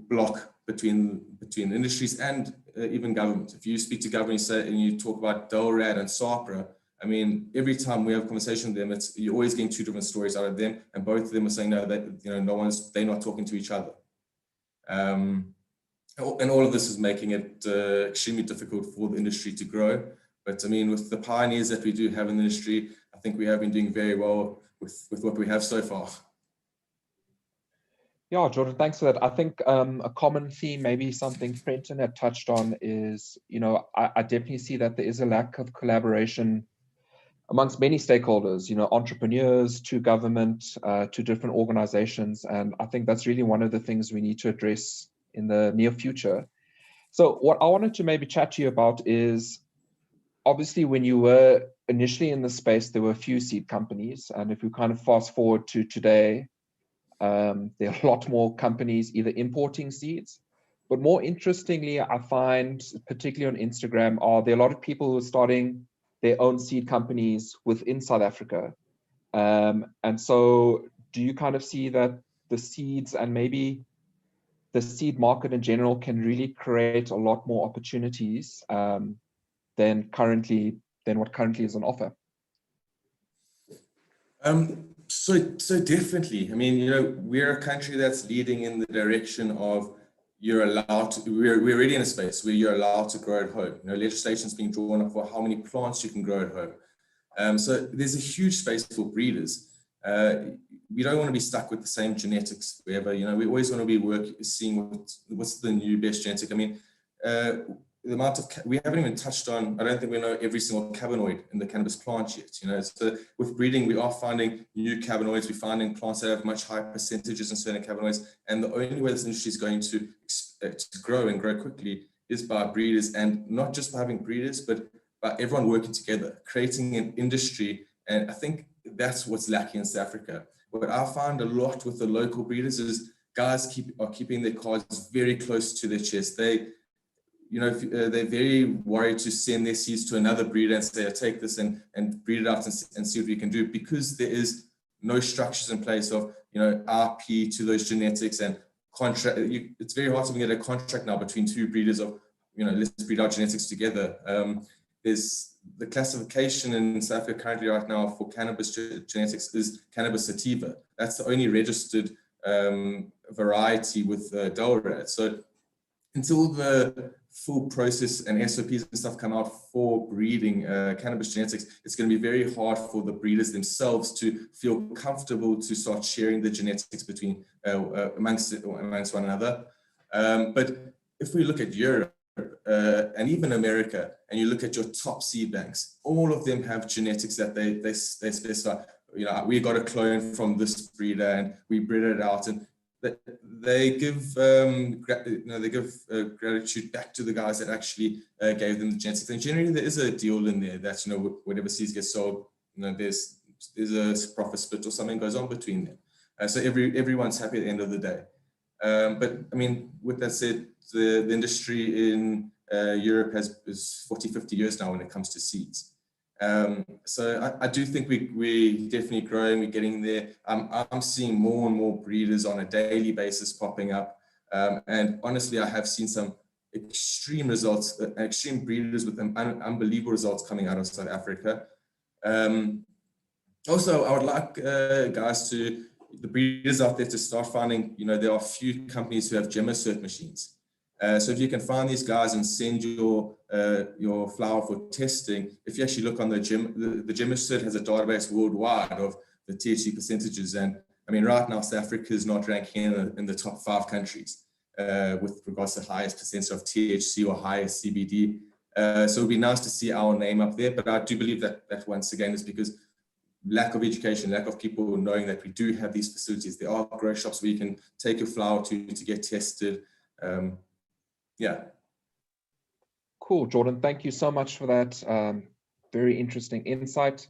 block between industries and even government. If you speak to government and you talk about DORAD and SAPRA, I mean, every time we have a conversation with them, you're always getting 2 different stories out of them, and both of them are saying no, that they're not talking to each other. And all of this is making it extremely difficult for the industry to grow. But I mean, with the pioneers that we do have in the industry, I think we have been doing very well with what we have so far. Yeah, Jordan, thanks for that. I think a common theme, maybe something Brenton had touched on, is, I definitely see that there is a lack of collaboration amongst many stakeholders, entrepreneurs to government, to different organizations. And I think that's really one of the things we need to address in the near future. So what I wanted to maybe chat to you about is, obviously, when you were initially in the space, there were a few seed companies. And if we kind of fast forward to today, there are a lot more companies either importing seeds, but more interestingly, I find, particularly on Instagram, there are a lot of people who are starting their own seed companies within South Africa. And so do you kind of see that the seeds and maybe the seed market in general can really create a lot more opportunities than what currently is on offer? So definitely. I mean, we're a country that's leading in the direction of we're already in a space where you're allowed to grow at home. Legislation's being drawn up for how many plants you can grow at home. So there's a huge space for breeders. We don't want to be stuck with the same genetics forever. We always want to be seeing what's the new best genetic. I mean, the amount of, we haven't even touched on, I don't think we know every single cannabinoid in the cannabis plant yet. So with breeding, we are finding new cannabinoids, we're finding plants that have much higher percentages in certain cannabinoids. And the only way this industry is going to grow and grow quickly is by breeders, and not just by having breeders, but by everyone working together, creating an industry. And I think that's what's lacking in South Africa. What I find a lot with the local breeders is guys are keeping their cards very close to their chest. They're very worried to send their seeds to another breeder and say, take this and breed it out and see what we can do, because there is no structures in place of, IP to those genetics and contract. It's very hard to get a contract now between two breeders of, let's breed our genetics together. There's the classification in South Africa currently right now for cannabis genetics is cannabis sativa. That's the only registered variety with DORA. So until the full process and SOPs and stuff come out for breeding cannabis genetics, it's going to be very hard for the breeders themselves to feel comfortable to start sharing the genetics between amongst one another. But if we look at Europe and even America, and you look at your top seed banks, all of them have genetics that they specify. We got a clone from this breeder and we bred it out, and they give gratitude back to the guys that actually gave them the genetics. And generally, there is a deal in there that whatever seeds get sold, there's a profit split or something goes on between them. So everyone's happy at the end of the day. But I mean, with that said, the industry in Europe is 40, 50 years now when it comes to seeds. So I do think we're definitely growing, we're getting there. I'm seeing more and more breeders on a daily basis popping up. And honestly, I have seen some extreme results, extreme breeders with unbelievable results coming out of South Africa. Also, I would like guys the breeders out there to start finding, there are a few companies who have GemmaCert machines. So if you can find these guys and send your flower for testing, if you actually look on the GemmaCert has a database worldwide of the THC percentages. And I mean, right now, South Africa is not ranking in the top 5 countries with regards to highest percentage of THC or highest CBD. So it'd be nice to see our name up there. But I do believe that once again is because lack of education, lack of people knowing that we do have these facilities. There are grow shops where you can take your flower to get tested. Yeah. Cool, Jordan. Thank you so much for that very interesting insight.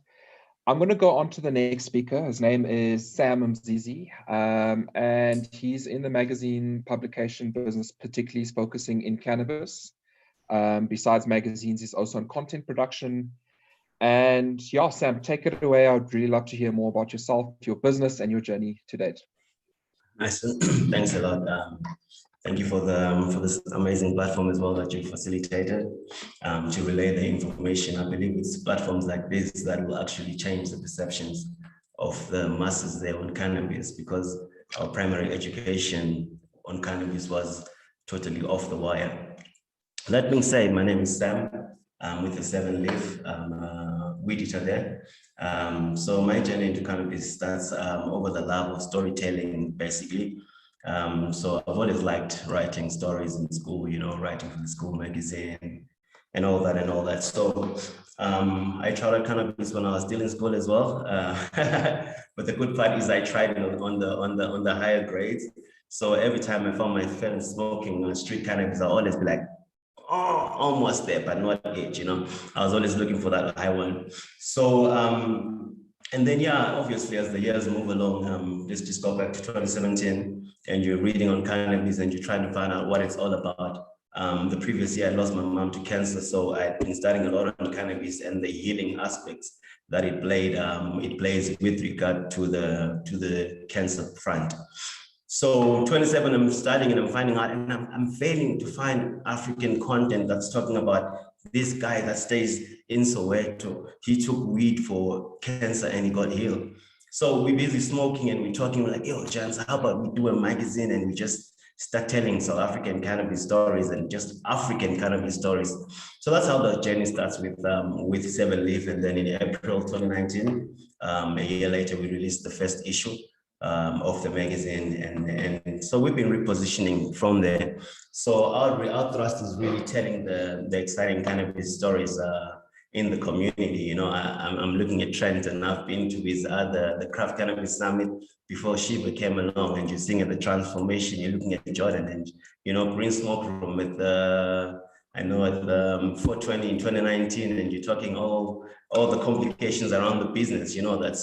I'm going to go on to the next speaker. His name is Sam Mzizi, and he's in the magazine publication business, particularly focusing in cannabis. Besides magazines, he's also in content production. And yeah, Sam, take it away. I'd really love to hear more about yourself, your business, and your journey to date. Nice. Thanks a lot. Thank you for this amazing platform as well that you facilitated to relay the information. I believe it's platforms like this that will actually change the perceptions of the masses there on cannabis, because our primary education on cannabis was totally off the wire. That being said, my name is Sam. I'm with the 7 Leaf weed eater there. So my journey into cannabis starts over the love of storytelling, basically. So I've always liked writing stories in school, writing for the school magazine and all that. So I tried out cannabis when I was still in school as well. But the good part is I tried it on the higher grades. So every time I found my friends smoking street cannabis, I always be like, oh, almost there, but not yet, I was always looking for that high one. So, and then, yeah, obviously, as the years move along, let's just go back to 2017, and you're reading on cannabis and you're trying to find out what it's all about. The previous year, I lost my mom to cancer, so I'd been studying a lot on cannabis and the healing aspects that it plays with regard to the cancer front. So 27, I'm studying and I'm finding out, and I'm failing to find African content that's talking about this guy that stays in Soweto. He took weed for cancer and he got healed. So we're busy smoking and we're talking, we're like, yo, Jans, how about we do a magazine and we just start telling South African cannabis stories and just African cannabis stories. So that's how the journey starts with 7 Leaf. And then in April 2019, a year later, we released the first issue of the magazine, and so we've been repositioning from there. So our thrust is really telling the exciting cannabis stories in the community. I'm looking at Trent, and I've been to his the Craft Cannabis Summit before Shiva came along, and you're seeing the transformation. You're looking at Jordan and Green Smoke Room with I know at 420 in 2019, and you're talking all the complications around the business, that.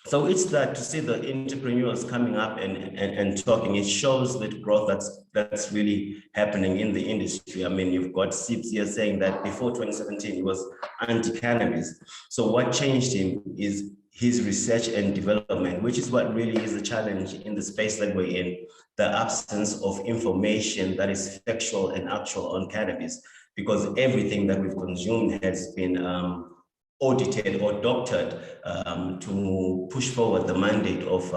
So it's that to see the entrepreneurs coming up and talking, it shows that growth that's really happening in the industry. I mean, you've got Sips here saying that before 2017, he was anti-cannabis. So what changed him is his research and development, which is what really is the challenge in the space that we're in, the absence of information that is factual and actual on cannabis, because everything that we've consumed has been audited or doctored to push forward the mandate of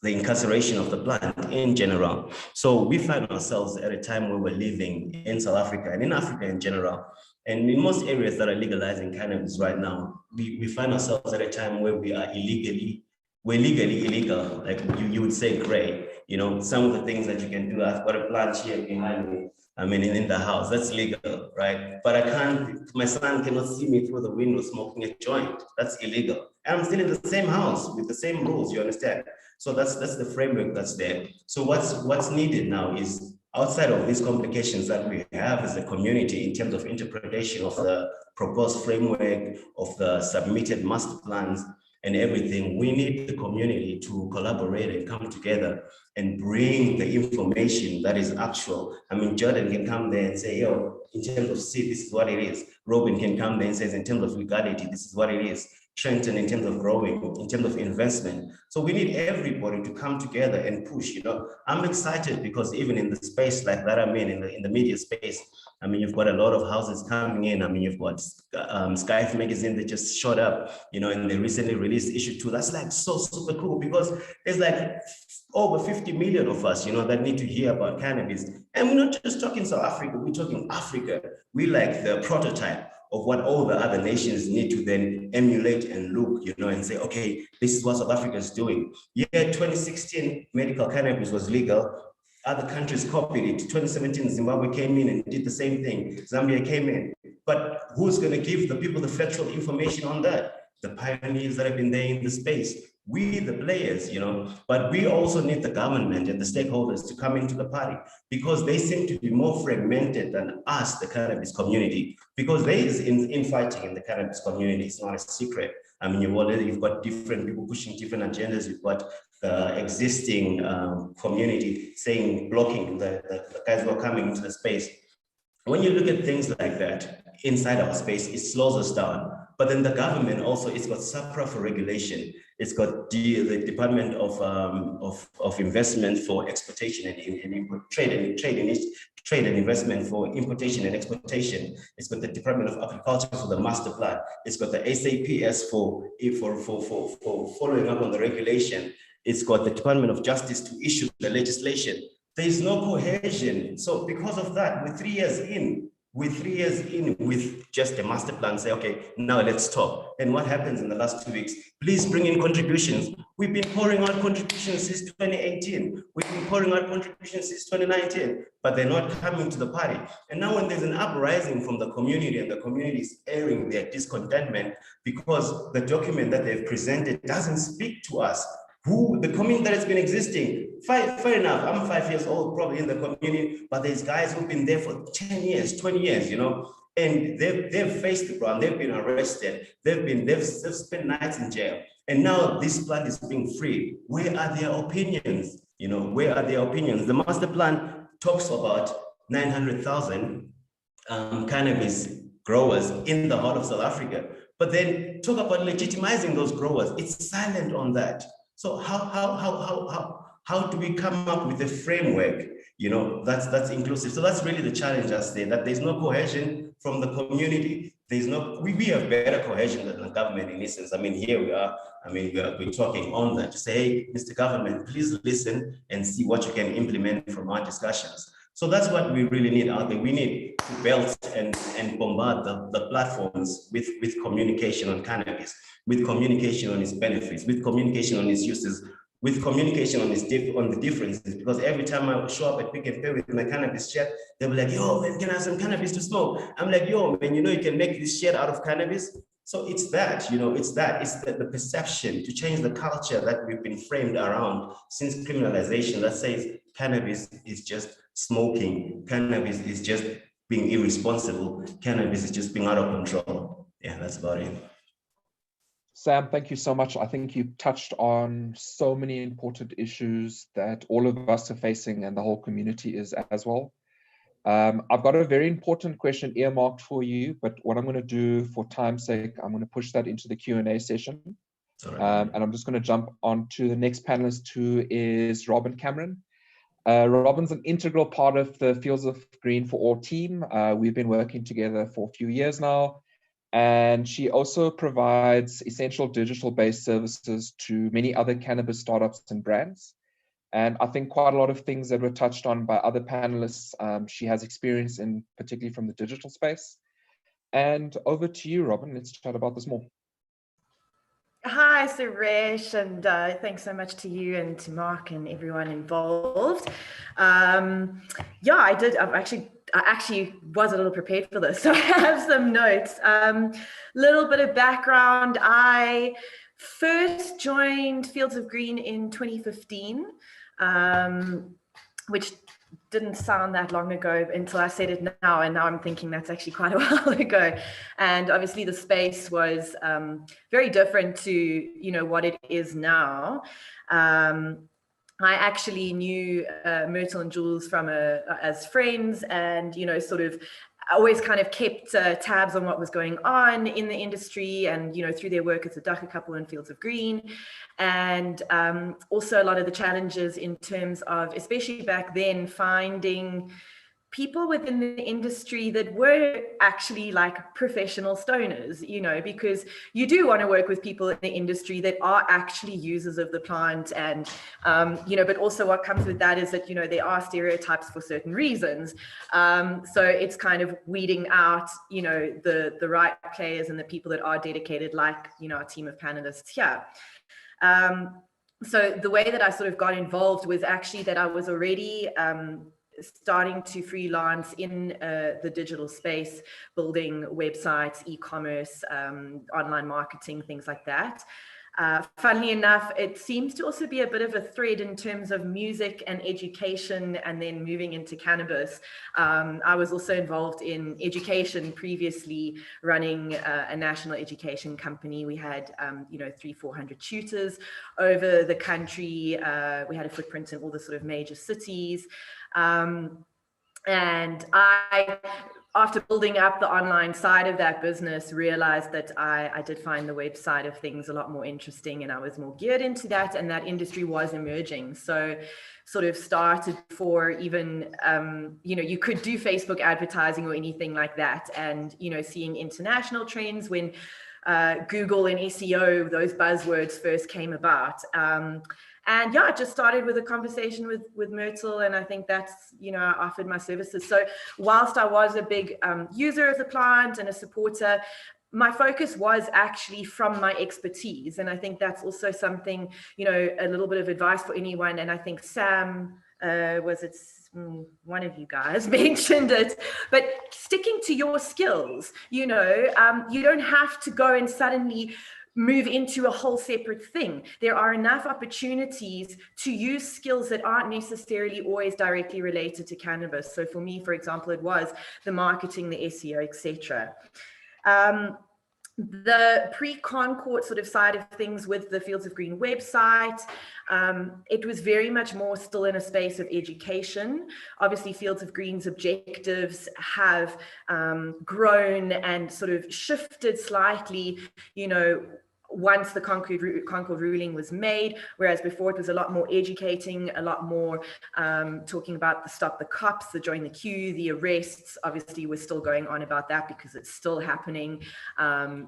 the incarceration of the plant in general. So we find ourselves at a time where we're living in South Africa and in Africa in general, and in most areas that are legalizing cannabis right now, we find ourselves at a time where we're legally illegal, like you would say gray. You know, some of the things that you can do, I've got a plant here behind me, I mean, in the house, that's legal, right? But I can't, my son cannot see me through the window smoking a joint. That's illegal. And I'm still in the same house with the same rules, you understand? So that's the framework that's there. So what's needed now is, outside of these complications that we have as a community in terms of interpretation of the proposed framework, of the submitted master plans and everything, we need the community to collaborate and come together and bring the information that is actual. I mean, Jordan can come there and say, yo, in terms of seed, this is what it is. Robin can come there and says, in terms of legality, this is what it is. Trenton, in terms of growing, in terms of investment. So we need everybody to come together and push, you know. I'm excited because even in the space like that I'm in the media space, I mean, you've got a lot of houses coming in. I mean, you've got Skype magazine that just showed up, you know, and they recently released issue 2. That's like so super cool, because there's like over 50 million of us, you know, that need to hear about cannabis. And we're not just talking South Africa, we're talking Africa. We like the prototype of what all the other nations need to then emulate and look, you know, and say, okay, this is what South Africa is doing. Yeah, 2016, medical cannabis was legal. Other countries copied it. 2017, Zimbabwe came in and did the same thing. Zambia came in. But who's going to give the people the factual information on that? The pioneers that have been there in the space. We, the players, you know, but we also need the government and the stakeholders to come into the party, because they seem to be more fragmented than us, the cannabis community, because there is infighting in the cannabis community. It's not a secret. I mean, you've got different people pushing different agendas. You've got the existing community saying, blocking the guys who are coming into the space. When you look at things like that inside our space, it slows us down. But then the government also, it's got SAPRA for regulation. It's got the Department of Investment for Exportation and Trade and Investment for Importation and Exportation. It's got the Department of Agriculture for the master plan. It's got the SAPS for following up on the regulation. It's got the Department of Justice to issue the legislation. There is no cohesion. So because of that, we're 3 years in with just a master plan, say, okay, now let's talk. And what happens in the last 2 weeks? Please bring in contributions. We've been pouring out contributions since 2018. We've been pouring out contributions since 2019, but they're not coming to the party. And now when there's an uprising from the community and the community is airing their discontentment because the document that they've presented doesn't speak to us, the community that has been existing. Fair enough, I'm 5 years old probably in the community, but there's guys who've been there for 10 years, 20 years, you know, and they've faced the ground, they've been arrested, they've spent nights in jail, and now this plant is being freed. Where are their opinions? You know, where are their opinions? The master plan talks about 900,000 cannabis growers in the heart of South Africa, but then talk about legitimizing those growers. It's silent on that. So how do we come up with a framework, you know, that's inclusive? So that's really the challenge, I say, that there's no cohesion from the community. There's no, we have better cohesion than the government in essence. I mean, here we are, I mean, we're talking on that to say, hey, Mr. Government, please listen and see what you can implement from our discussions. So that's what we really need out there. We need to belt and bombard the platforms with communication on cannabis, with communication on its benefits, with communication on its uses, with communication on the differences. Because every time I show up at Pick and Pay with my cannabis shirt, they'll be like, yo, man, can I have some cannabis to smoke? I'm like, yo, man, you know, you can make this shirt out of cannabis. So it's that, you know, it's the perception to change the culture that we've been framed around since criminalization that says cannabis is just smoking, cannabis is just being irresponsible, cannabis is just being out of control. Yeah, that's about it. Sam, thank you so much. I think you touched on so many important issues that all of us are facing and the whole community is as well. I've got a very important question earmarked for you, but what I'm going to do for time's sake, I'm going to push that into the Q&A session. And I'm just going to jump on to the next panelist, who is Robin Cameron. Robin's an integral part of the Fields of Green for All team. We've been working together for a few years now, and she also provides essential digital-based services to many other cannabis startups and brands. And I think quite a lot of things that were touched on by other panelists, she has experience in, particularly from the digital space. And over to you, Robin. Let's chat about this more. Hi, Suresh, and thanks so much to you and to Mark and everyone involved. Yeah, I actually was a little prepared for this, so I have some notes. Little bit of background. I first joined Fields of Green in 2015, which didn't sound that long ago until I said it now, and now I'm thinking that's actually quite a while ago. And obviously the space was very different to what it is now. I actually knew Myrtle and Jules from as friends, and sort of always kind of kept tabs on what was going on in the industry, and through their work as a Ducker couple in Fields of Green, and also a lot of the challenges in terms of, especially back then, finding people within the industry that were actually like professional stoners, because you do want to work with people in the industry that are actually users of the plant. And, but also what comes with that is that, there are stereotypes for certain reasons. So it's kind of weeding out, the right players and the people that are dedicated, like, our team of panelists here. So the way that I sort of got involved was actually that I was already starting to freelance in the digital space, building websites, e-commerce, online marketing, things like that. Funnily enough, it seems to also be a bit of a thread in terms of music and education, and then moving into cannabis. I was also involved in education previously, running a national education company. We had 300-400 tutors over the country. We had a footprint in all the sort of major cities. And I, after building up the online side of that business, realized that I did find the web side of things a lot more interesting, and I was more geared into that, and that industry was emerging. So sort of started for even, you could do Facebook advertising or anything like that, and, seeing international trends when Google and SEO, those buzzwords first came about. And yeah, I just started with a conversation with Myrtle, and I think that's, I offered my services. So whilst I was a big user of the plant and a supporter, my focus was actually from my expertise. And I think that's also something, a little bit of advice for anyone. And I think Sam, one of you guys mentioned it, but sticking to your skills, you don't have to go and suddenly move into a whole separate thing. There are enough opportunities to use skills that aren't necessarily always directly related to cannabis. So for me, for example, it was the marketing, the SEO, etc. The pre-Concord sort of side of things with the Fields of Green website, it was very much more still in a space of education. Obviously, Fields of Green's objectives have grown and sort of shifted slightly, once the Concord ruling was made, whereas before it was a lot more educating, a lot more talking about the stop the cops, the join the queue, the arrests. Obviously, we're still going on about that because it's still happening. And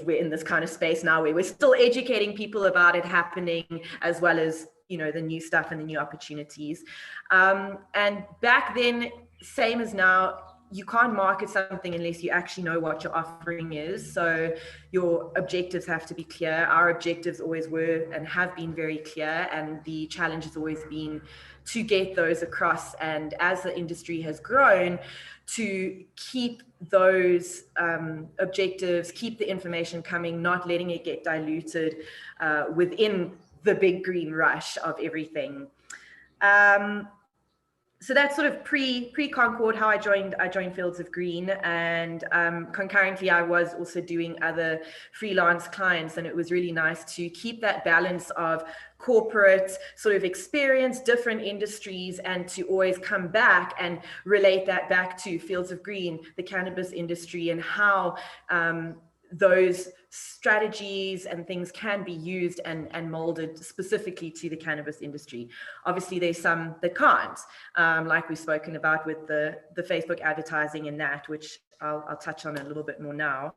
we're in this kind of space now where we're still educating people about it happening, as well as, the new stuff and the new opportunities. And back then, same as now, you can't market something unless you actually know what your offering is. So your objectives have to be clear. Our objectives always were and have been very clear, and the challenge has always been to get those across. And as the industry has grown, to keep those objectives, keep the information coming, not letting it get diluted within the big green rush of everything. So that's sort of pre-Concord how I joined Fields of Green, and concurrently I was also doing other freelance clients, and it was really nice to keep that balance of corporate sort of experience, different industries, and to always come back and relate that back to Fields of Green, the cannabis industry, and how those strategies and things can be used and molded specifically to the cannabis industry. Obviously, there's some that can't, like we've spoken about with the Facebook advertising and that, which I'll touch on a little bit more now.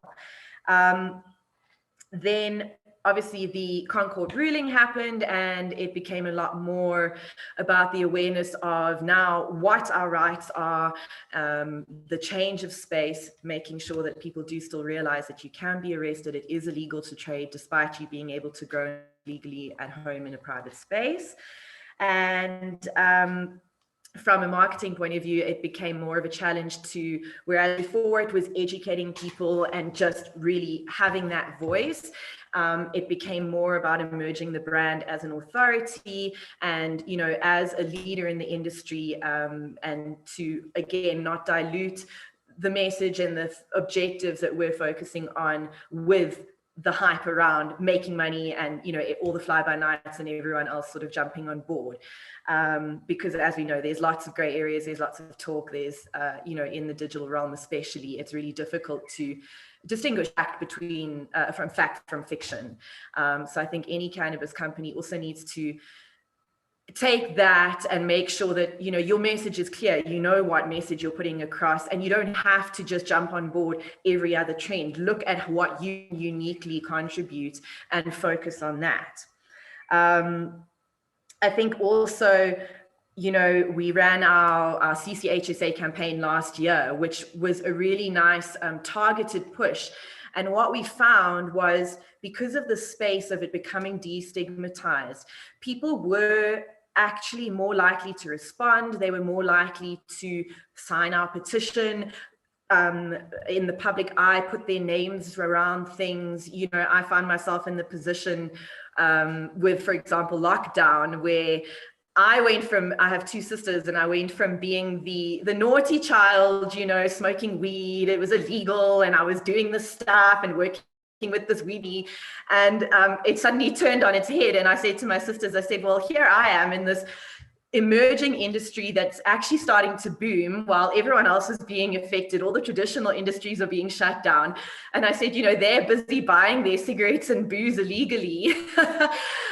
Then obviously the Concord ruling happened, and it became a lot more about the awareness of now what our rights are, the change of space, making sure that people do still realize that you can be arrested. It is illegal to trade despite you being able to grow legally at home in a private space. And from a marketing point of view, it became more of a challenge to, whereas before it was educating people and just really having that voice, it became more about emerging the brand as an authority and, you know, as a leader in the industry, and to, again, not dilute the message and the objectives that we're focusing on with the hype around making money and, you know, all the fly-by-nights and everyone else sort of jumping on board. Because as we know, there's lots of gray areas, there's lots of talk, there's, you know, in the digital realm especially, it's really difficult to distinguish fact between, from fact from fiction. So I think any cannabis company also needs to take that and make sure that, you know, your message is clear, you know what message you're putting across, and you don't have to just jump on board every other trend. Look at what you uniquely contribute and focus on that. I think also, you know, we ran our CCHSA campaign last year, which was a really nice targeted push. And what we found was, because of the space of it becoming destigmatized, people were actually more likely to respond. They were more likely to sign our petition, in the public eye, put their names around things. You know, I found myself in the position with, for example, lockdown, where I went from, I have two sisters, and I went from being the naughty child, you know, smoking weed, it was illegal, and I was doing this stuff and working with this weenie, and it suddenly turned on its head. And I said to my sisters, I said, well, here I am in this emerging industry that's actually starting to boom while everyone else is being affected. All the traditional industries are being shut down. And I said, you know, they're busy buying their cigarettes and booze illegally.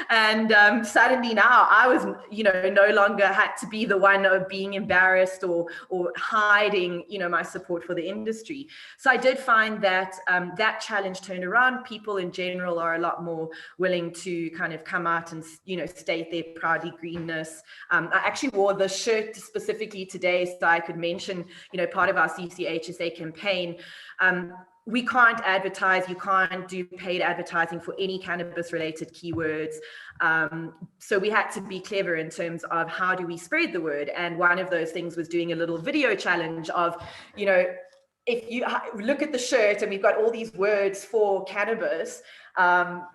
And suddenly now I was, you know, no longer had to be the one of being embarrassed or hiding, you know, my support for the industry. So I did find that that challenge turned around. People in general are a lot more willing to kind of come out and, you know, state their proudly greenness. I actually wore the shirt specifically today so I could mention, you know, part of our CCHSA campaign. We can't advertise, you can't do paid advertising for any cannabis related keywords. So we had to be clever in terms of how do we spread the word. And one of those things was doing a little video challenge of, you know, if you look at the shirt and we've got all these words for cannabis,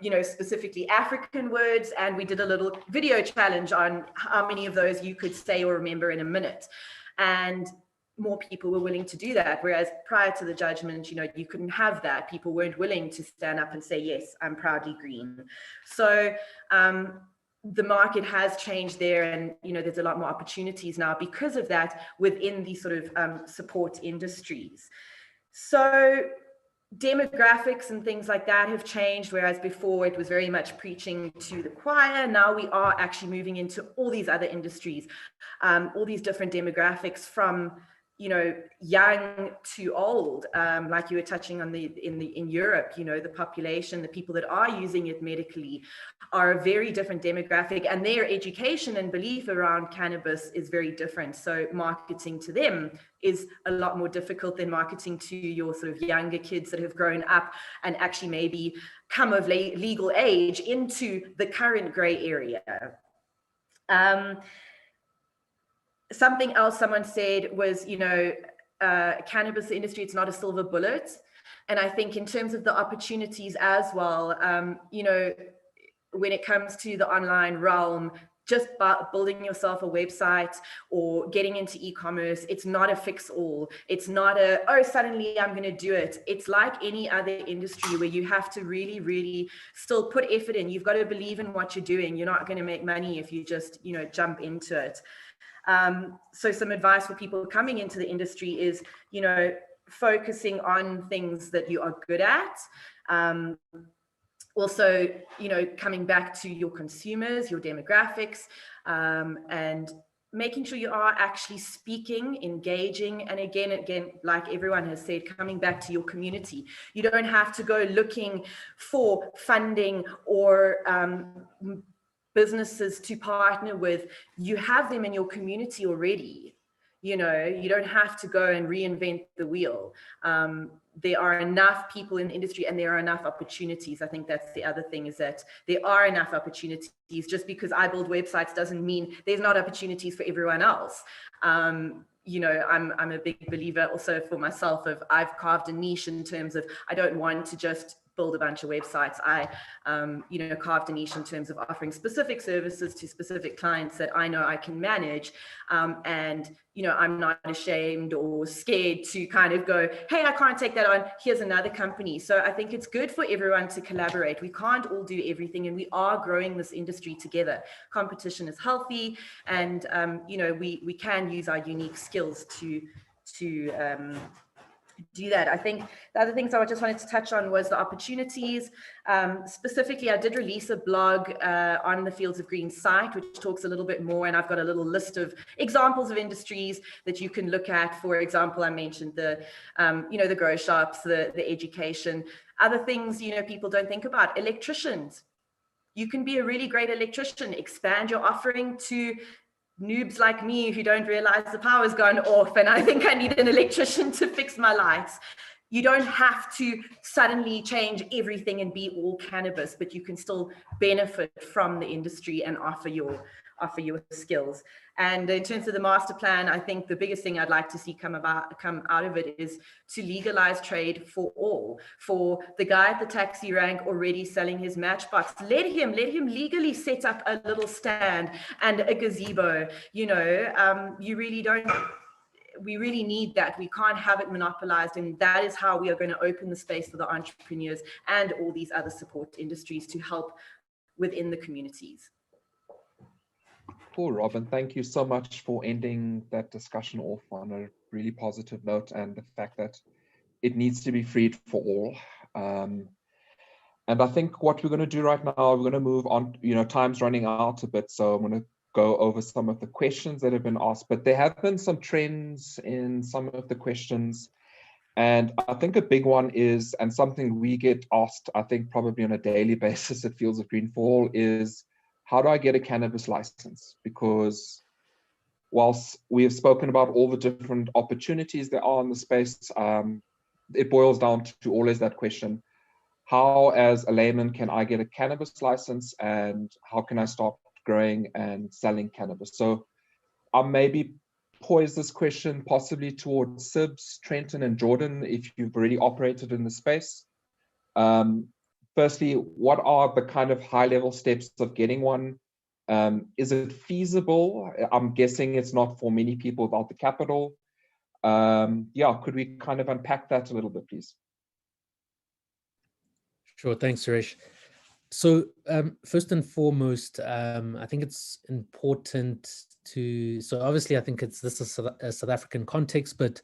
you know, specifically African words, and we did a little video challenge on how many of those you could say or remember in a minute. And more people were willing to do that. Whereas prior to the judgment, you know, you couldn't have that. People weren't willing to stand up and say, yes, I'm proudly green. So the market has changed there, and, you know, there's a lot more opportunities now because of that within these sort of support industries. So demographics and things like that have changed, whereas before it was very much preaching to the choir. Now we are actually moving into all these other industries, all these different demographics, from, you know, young to old, like you were touching on in Europe. You know, the population, the people that are using it medically are a very different demographic, and their education and belief around cannabis is very different. So marketing to them is a lot more difficult than marketing to your sort of younger kids that have grown up and actually maybe come of legal age into the current gray area. Something else someone said was, you know, cannabis industry, it's not a silver bullet. And I think in terms of the opportunities as well, you know, when it comes to the online realm, just building yourself a website or getting into e-commerce, it's not a fix-all. It's not a, oh, suddenly I'm going to do it. It's like any other industry where you have to really, really still put effort in. You've got to believe in what you're doing. You're not going to make money if you just, you know, jump into it. So some advice for people coming into the industry is, you know, focusing on things that you are good at, Also, you know, coming back to your consumers, your demographics, and making sure you are actually speaking, engaging, and again, like everyone has said, coming back to your community. You don't have to go looking for funding or businesses to partner with. You have them in your community already. You know, you don't have to go and reinvent the wheel. There are enough people in the industry and there are enough opportunities. I think that's the other thing, is that there are enough opportunities. Just because I build websites doesn't mean there's not opportunities for everyone else. You know, I'm a big believer also for myself of, I've carved a niche in terms of, I don't want to just build a bunch of websites. I, you know, carved a niche in terms of offering specific services to specific clients that I know I can manage. And, you know, I'm not ashamed or scared to kind of go, hey, I can't take that on. Here's another company. So I think it's good for everyone to collaborate. We can't all do everything, and we are growing this industry together. Competition is healthy, and, you know, we can use our unique skills to do that. I think the other things I just wanted to touch on was the opportunities. Specifically, I did release a blog on the Fields of Green site, which talks a little bit more, and I've got a little list of examples of industries that you can look at. For example, I mentioned the, you know, the grow shops, the education, other things, you know, people don't think about. Electricians. You can be a really great electrician, expand your offering to noobs like me who don't realize the power's gone off and I think I need an electrician to fix my lights. You don't have to suddenly change everything and be all cannabis, but you can still benefit from the industry and offer your skills. And in terms of the master plan, I think the biggest thing I'd like to see come out of it is to legalize trade for all. For the guy at the taxi rank already selling his matchbox, let him legally set up a little stand and a gazebo. You know, you really don't. We really need that. We can't have it monopolized, and that is how we are going to open the space for the entrepreneurs and all these other support industries to help within the communities. Cool, Robin. Thank you so much for ending that discussion off on a really positive note, and the fact that it needs to be freed for all. And I think what we're going to do right now, we're going to move on. You know, time's running out a bit, so I'm going to go over some of the questions that have been asked, but there have been some trends in some of the questions. And I think a big one is, and something we get asked, I think probably on a daily basis at Fields of Green for All, is how do I get a cannabis license? Because whilst we have spoken about all the different opportunities there are in the space, it boils down to always that question: how, as a layman, can I get a cannabis license, and how can I start growing and selling cannabis? So I'll maybe poise this question possibly towards Sibs, Trenton, and Jordan, if you've already operated in the space. Firstly, what are the kind of high-level steps of getting one? Is it feasible? I'm guessing it's not for many people without the capital. Yeah, could we kind of unpack that a little bit, please? Sure, thanks, Suresh. So first and foremost, I think it's important to, so obviously I think this is a South African context, but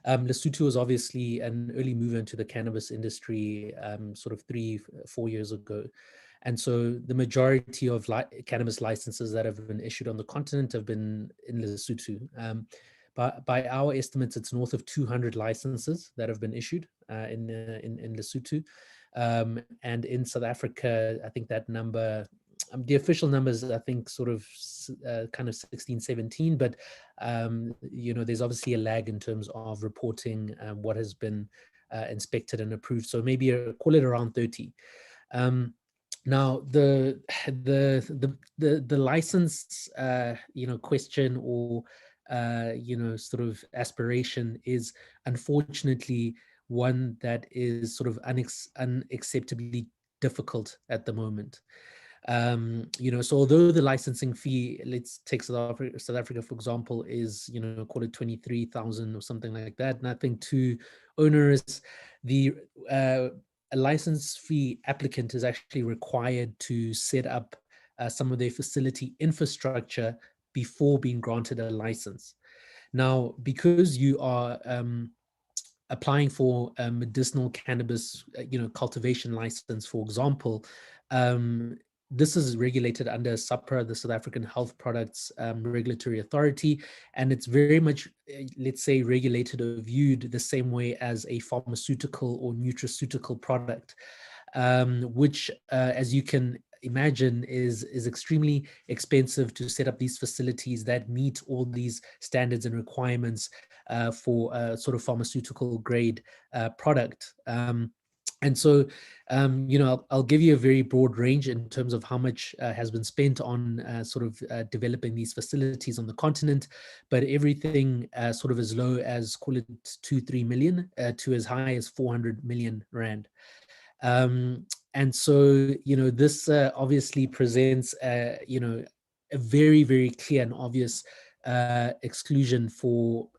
Lesotho was obviously an early mover into the cannabis industry sort of 3-4 years ago. And so the majority of cannabis licenses that have been issued on the continent have been in Lesotho. By our estimates, it's north of 200 licenses that have been issued in Lesotho. And in South Africa, I think that number, the official numbers, I think sort of kind of 16, 17, but you know, there's obviously a lag in terms of reporting what has been inspected and approved. So maybe call it around 30. Now the license you know, question or you know, sort of aspiration is unfortunately one that is sort of unacceptably difficult at the moment. You know, so although the licensing fee, let's take South Africa, for example, is, you know, call it 23,000 or something like that, nothing too onerous. A license fee applicant is actually required to set up some of their facility infrastructure before being granted a license. Now, because you are applying for a medicinal cannabis, cultivation license, for example, this is regulated under SAHPRA, the South African Health Products Regulatory Authority, and it's very much, let's say, regulated or viewed the same way as a pharmaceutical or nutraceutical product, which, as you can imagine, is extremely expensive to set up these facilities that meet all these standards and requirements for a sort of pharmaceutical grade product. And so, I'll give you a very broad range in terms of how much has been spent on developing these facilities on the continent, but everything sort of as low as, call it 2-3 million to as high as 400 million rand. And so, this obviously presents, a very, very clear and obvious exclusion for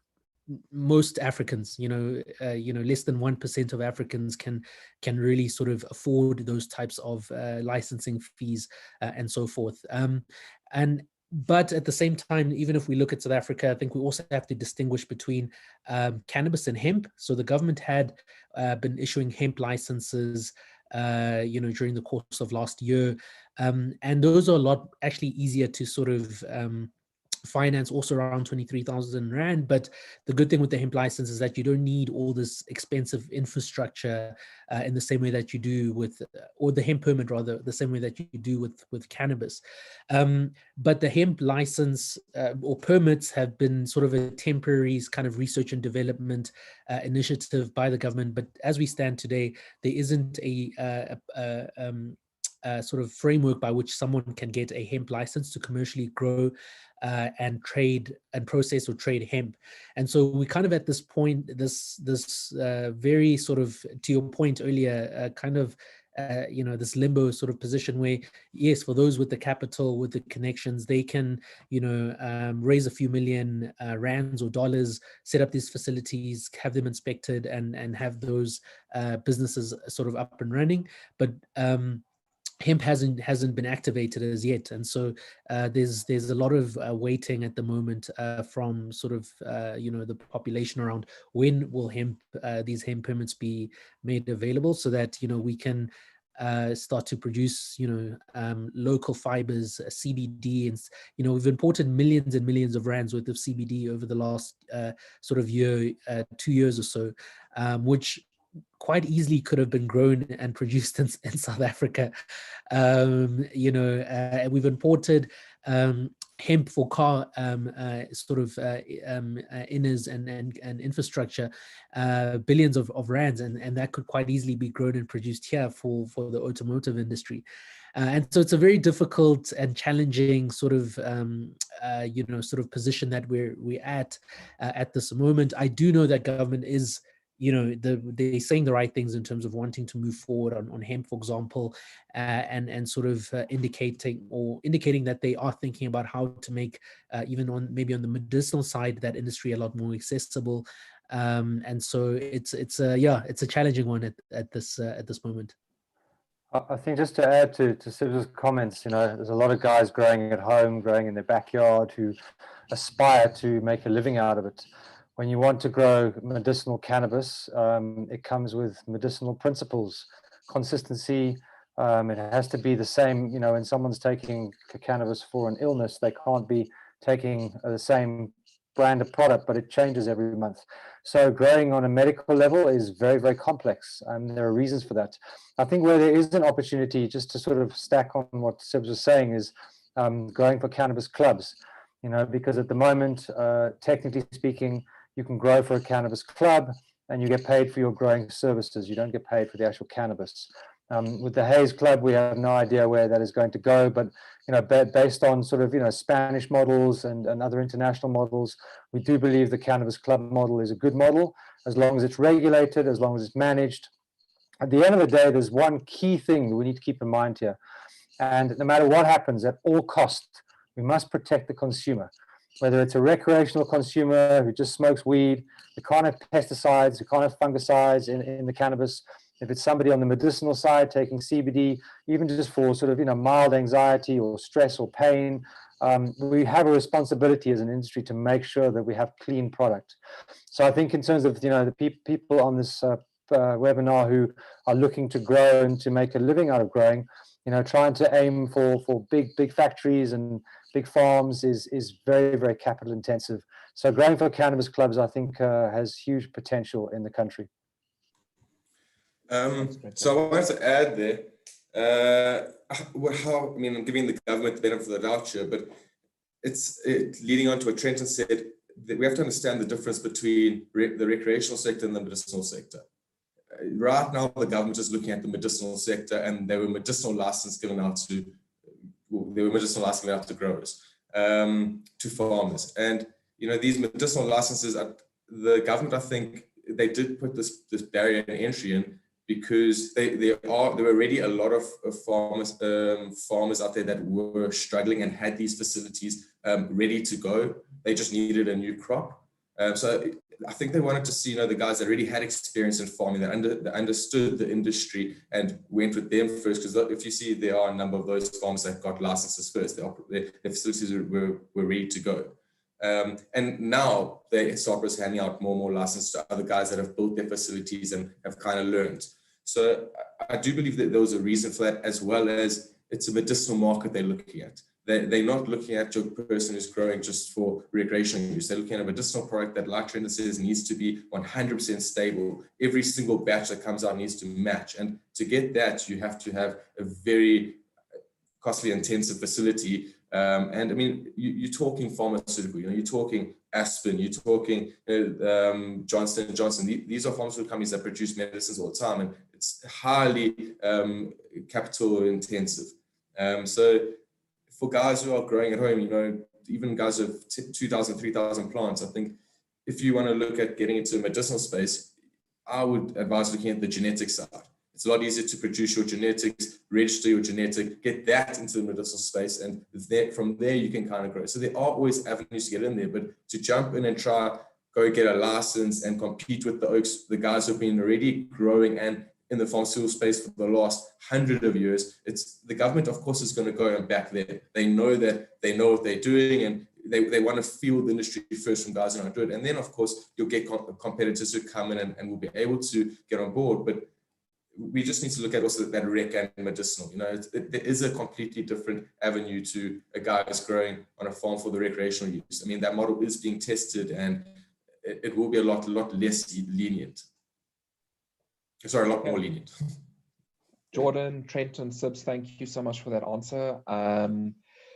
most Africans. Less than 1% of Africans can really sort of afford those types of licensing fees and so forth. But at the same time, even if we look at South Africa, I think we also have to distinguish between cannabis and hemp. So the government had been issuing hemp licenses, during the course of last year, and those are a lot actually easier to sort of finance, also around 23,000 rand. But the good thing with the hemp license is that you don't need all this expensive infrastructure in the same way that you do with, or the hemp permit rather, the same way that you do with cannabis. But the hemp license or permits have been sort of a temporary kind of research and development initiative by the government. But as we stand today, there isn't a sort of framework by which someone can get a hemp license to commercially grow and trade and process or trade hemp. And so we kind of at this point, this very sort of, to your point earlier, kind of this limbo sort of position where, yes, for those with the capital, with the connections, they can, raise a few million rands or dollars, set up these facilities, have them inspected, and have those businesses sort of up and running. But hemp hasn't been activated as yet, and so there's a lot of waiting at the moment from sort of the population around when will these hemp permits be made available, so that we can start to produce local fibers, CBD, and we've imported millions and millions of rands worth of CBD over the last sort of year, 2 years or so, which quite easily could have been grown and produced in South Africa. We've imported hemp for car inners and infrastructure, billions of rands, and that could quite easily be grown and produced here for the automotive industry. And so it's a very difficult and challenging sort of position that we're at this moment. I do know that government is, they're saying the right things in terms of wanting to move forward on hemp, for example, and sort of indicating that they are thinking about how to make even maybe on the medicinal side, that industry a lot more accessible. And so it's a challenging one at this moment. I think just to add to Sib's comments, there's a lot of guys growing at home, growing in their backyard, who aspire to make a living out of it. When you want to grow medicinal cannabis, it comes with medicinal principles, consistency. It has to be the same, when someone's taking cannabis for an illness, they can't be taking the same brand of product, but it changes every month. So growing on a medical level is very, very complex, and there are reasons for that. I think where there is an opportunity, just to sort of stack on what Sibs was saying, is growing for cannabis clubs, because at the moment, technically speaking, you can grow for a cannabis club and you get paid for your growing services. You don't get paid for the actual cannabis. With the Haze Club, we have no idea where that is going to go, but based on sort of Spanish models and other international models, we do believe the cannabis club model is a good model, as long as it's regulated, as long as it's managed. At the end of the day, there's one key thing that we need to keep in mind here, and no matter what happens, at all costs, we must protect the consumer. Whether it's a recreational consumer who just smokes weed, who can't have pesticides, who can't have fungicides in the cannabis, if it's somebody on the medicinal side taking CBD, even just for sort of mild anxiety or stress or pain, we have a responsibility as an industry to make sure that we have clean product. So I think in terms of, you know, the people on this webinar who are looking to grow and to make a living out of growing, you know, trying to aim for big factories and big farms is very, very capital intensive. So growing for cannabis clubs, I think, has huge potential in the country. So I wanted to add there, I mean, I'm giving the government the benefit of the doubt here, but it's leading on to what Trenton said, that we have to understand the difference between the recreational sector and the medicinal sector. Right now, the government is looking at the medicinal sector, and there were medicinal licenses given out to growers, to farmers, and you know, these medicinal licenses, the government, I think, they did put this barrier in entry in because there were already a lot of farmers out there that were struggling and had these facilities ready to go. They just needed a new crop. So I think they wanted to see, you know, the guys that already had experience in farming, that understood the industry and went with them first. Because if you see, there are a number of those farmers that got licenses first. Their facilities were ready to go. And now they start handing out more and more licenses to other guys that have built their facilities and have kind of learned. So I do believe that there was a reason for that, as well as it's a medicinal market they're looking at. They're not looking at your person who's growing just for recreational use. They're looking at a medicinal product that, like Trenda says, needs to be 100% stable. Every single batch that comes out needs to match. And to get that, you have to have a very costly, intensive facility. And I mean, you're talking pharmaceutical, you know, you're talking Aspen, you're talking Johnson & Johnson. These are pharmaceutical companies that produce medicines all the time, and it's highly capital intensive. So for guys who are growing at home, you know, even guys with 2,000, 3,000 plants, I think if you want to look at getting into the medicinal space, I would advise looking at the genetic side. It's a lot easier to produce your genetics, register your genetic, get that into the medicinal space, and from there you can kind of grow. So there are always avenues to get in there, but to jump in and try, go get a license and compete with the guys who've been already growing and in the pharmaceutical space for the last 100 of years, it's the government, of course, is going to go and back there. They know what they're doing, and they want to feel the industry first from guys who know how to do it. And then, of course, you'll get competitors who come in and will be able to get on board. But we just need to look at also that rec and medicinal. You know, there is a completely different avenue to a guy who's growing on a farm for the recreational use. I mean, that model is being tested, and it will be a lot less lenient. Sorry, a lot more lenient. Jordan, Trenton, Sibs, thank you so much for that answer.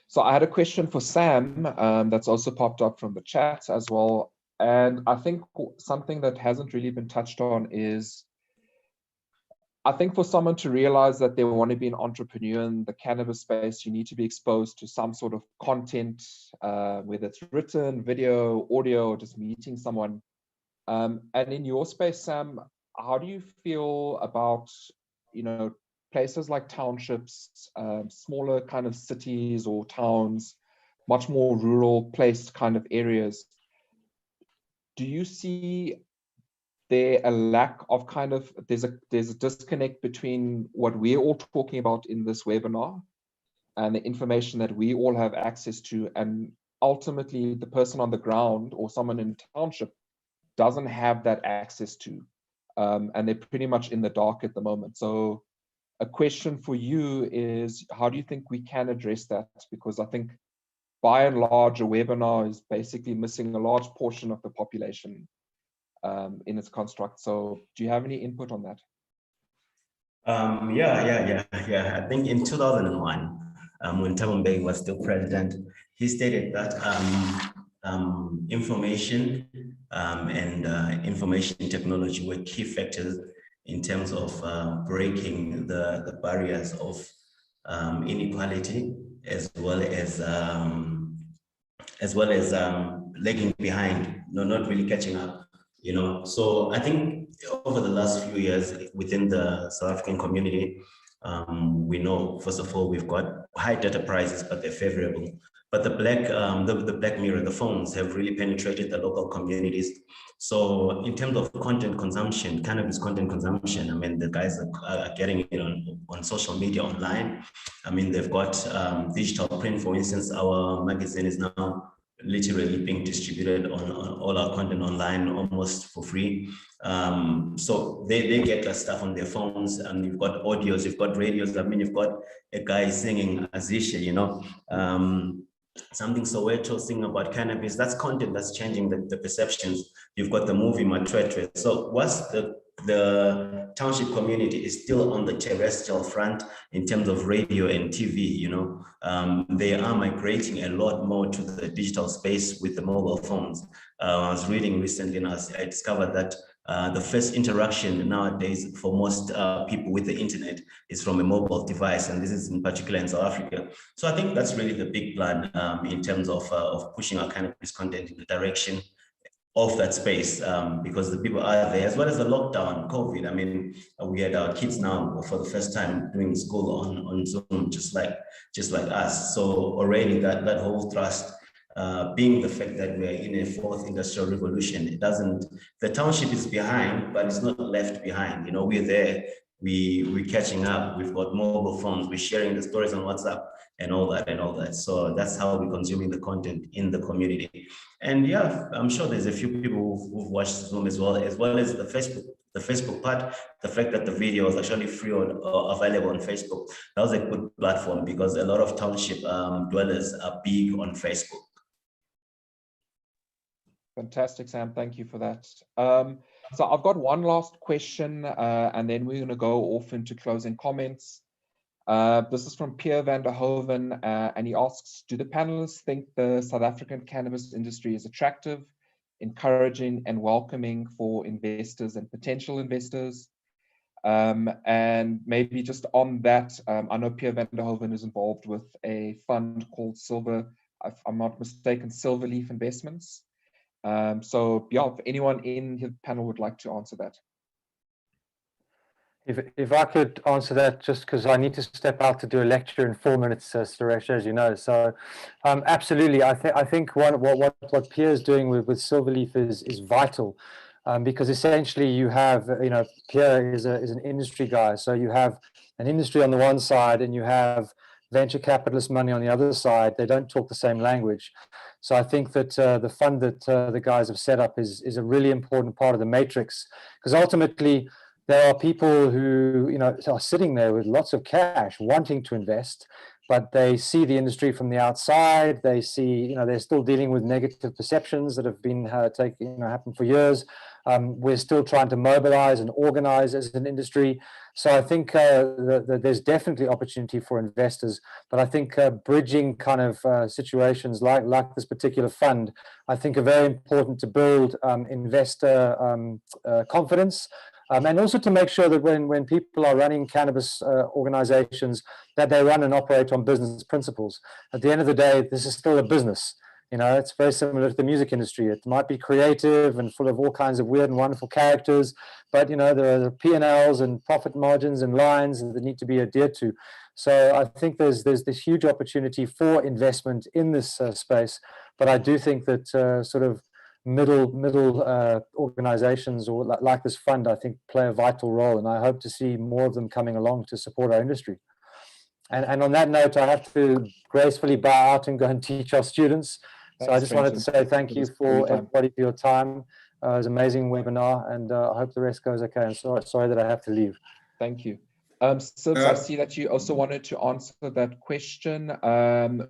So I had a question for Sam that's also popped up from the chat as well. And I think something that hasn't really been touched on is, I think for someone to realize that they want to be an entrepreneur in the cannabis space, you need to be exposed to some sort of content, whether it's written, video, audio, or just meeting someone. And in your space, Sam, how do you feel about, you know, places like townships, smaller kind of cities or towns, much more rural placed kind of areas? Do you see there a lack of kind of, there's a disconnect between what we're all talking about in this webinar and the information that we all have access to, and ultimately the person on the ground or someone in a township doesn't have that access to, and they're pretty much in the dark at the moment. So a question for you is, how do you think we can address that? Because I think by and large, a webinar is basically missing a large portion of the population in its construct. So do you have any input on that? Yeah. I think in 2001, when Thabo Mbeki was still president, he stated that information and information technology were key factors in terms of breaking the barriers of inequality, as well as lagging behind, not really catching up. You know, so I think over the last few years within the South African community, we know, first of all, we've got high data prices, but they're favorable. But the Black Mirror, the phones have really penetrated the local communities. So in terms of content consumption, cannabis content consumption, I mean, the guys are getting it on social media online. I mean, they've got digital print. For instance, our magazine is now literally being distributed on all our content online almost for free. So they get that stuff on their phones, and you've got audios, you've got radios. I mean, you've got a guy singing Azisha, you know, something Soweto singing about cannabis. That's content that's changing the perceptions. You've got the movie Matwetwe. So what's the township community is still on the terrestrial front in terms of radio and TV, you know. They are migrating a lot more to the digital space with the mobile phones. I was reading recently and I discovered that the first interaction nowadays for most people with the internet is from a mobile device, and this is in particular in South Africa. So I think that's really the big plan in terms of pushing our cannabis content in the direction of that space, because the people are there, as well as the lockdown, COVID. I mean, we had our kids now for the first time doing school on Zoom, just like us. So already that whole thrust, being the fact that we're in a fourth industrial revolution, the township is behind, but it's not left behind. You know, we're there, we're catching up. We've got mobile phones, we're sharing the stories on WhatsApp and all that. So that's how we're consuming the content in the community. And yeah, I'm sure there's a few people who've watched Zoom as well as the Facebook part. The fact that the video is actually free or available on Facebook, that was a good platform, because a lot of township dwellers are big on Facebook. Fantastic, Sam. Thank you for that. So I've got one last question, and then we're going to go off into closing comments. This is from Pierre van der Hoven, and he asks, do the panelists think the South African cannabis industry is attractive, encouraging, and welcoming for investors and potential investors? And maybe just on that, I know Pierre van der Hoven is involved with a fund called if I'm not mistaken, Silverleaf Investments. So yeah, if anyone in the panel would like to answer that. If I could answer that, just because I need to step out to do a lecture in 4 minutes, Suresh, as you know. So absolutely, I think what Pierre is doing with Silverleaf is vital, because essentially you have, you know, Pierre is an industry guy. So you have an industry on the one side and you have venture capitalist money on the other side. They don't talk the same language. So I think that the fund that the guys have set up is a really important part of the matrix, because ultimately there are people who, you know, are sitting there with lots of cash wanting to invest, but they see the industry from the outside. They see, you know, they're still dealing with negative perceptions that have been happened for years. We're still trying to mobilize and organize as an industry. So I think there's definitely opportunity for investors, but I think bridging kind of situations like this particular fund, I think are very important to build investor confidence. And also to make sure that when people are running cannabis organizations, that they run and operate on business principles. At the end of the day, this is still a business. You know, it's very similar to the music industry. It might be creative and full of all kinds of weird and wonderful characters, but, you know, there are P&Ls and profit margins and lines that need to be adhered to. So I think there's this huge opportunity for investment in this space, but I do think that sort of middle organizations or like this fund, I think, play a vital role, and I hope to see more of them coming along to support our industry. And on that note, I have to gracefully bow out and go and teach our students. So I just wanted to say thank you for everybody for your time. It was an amazing webinar, and I hope the rest goes okay. I'm sorry that I have to leave. Thank you. Sibs, I see that you also wanted to answer that question.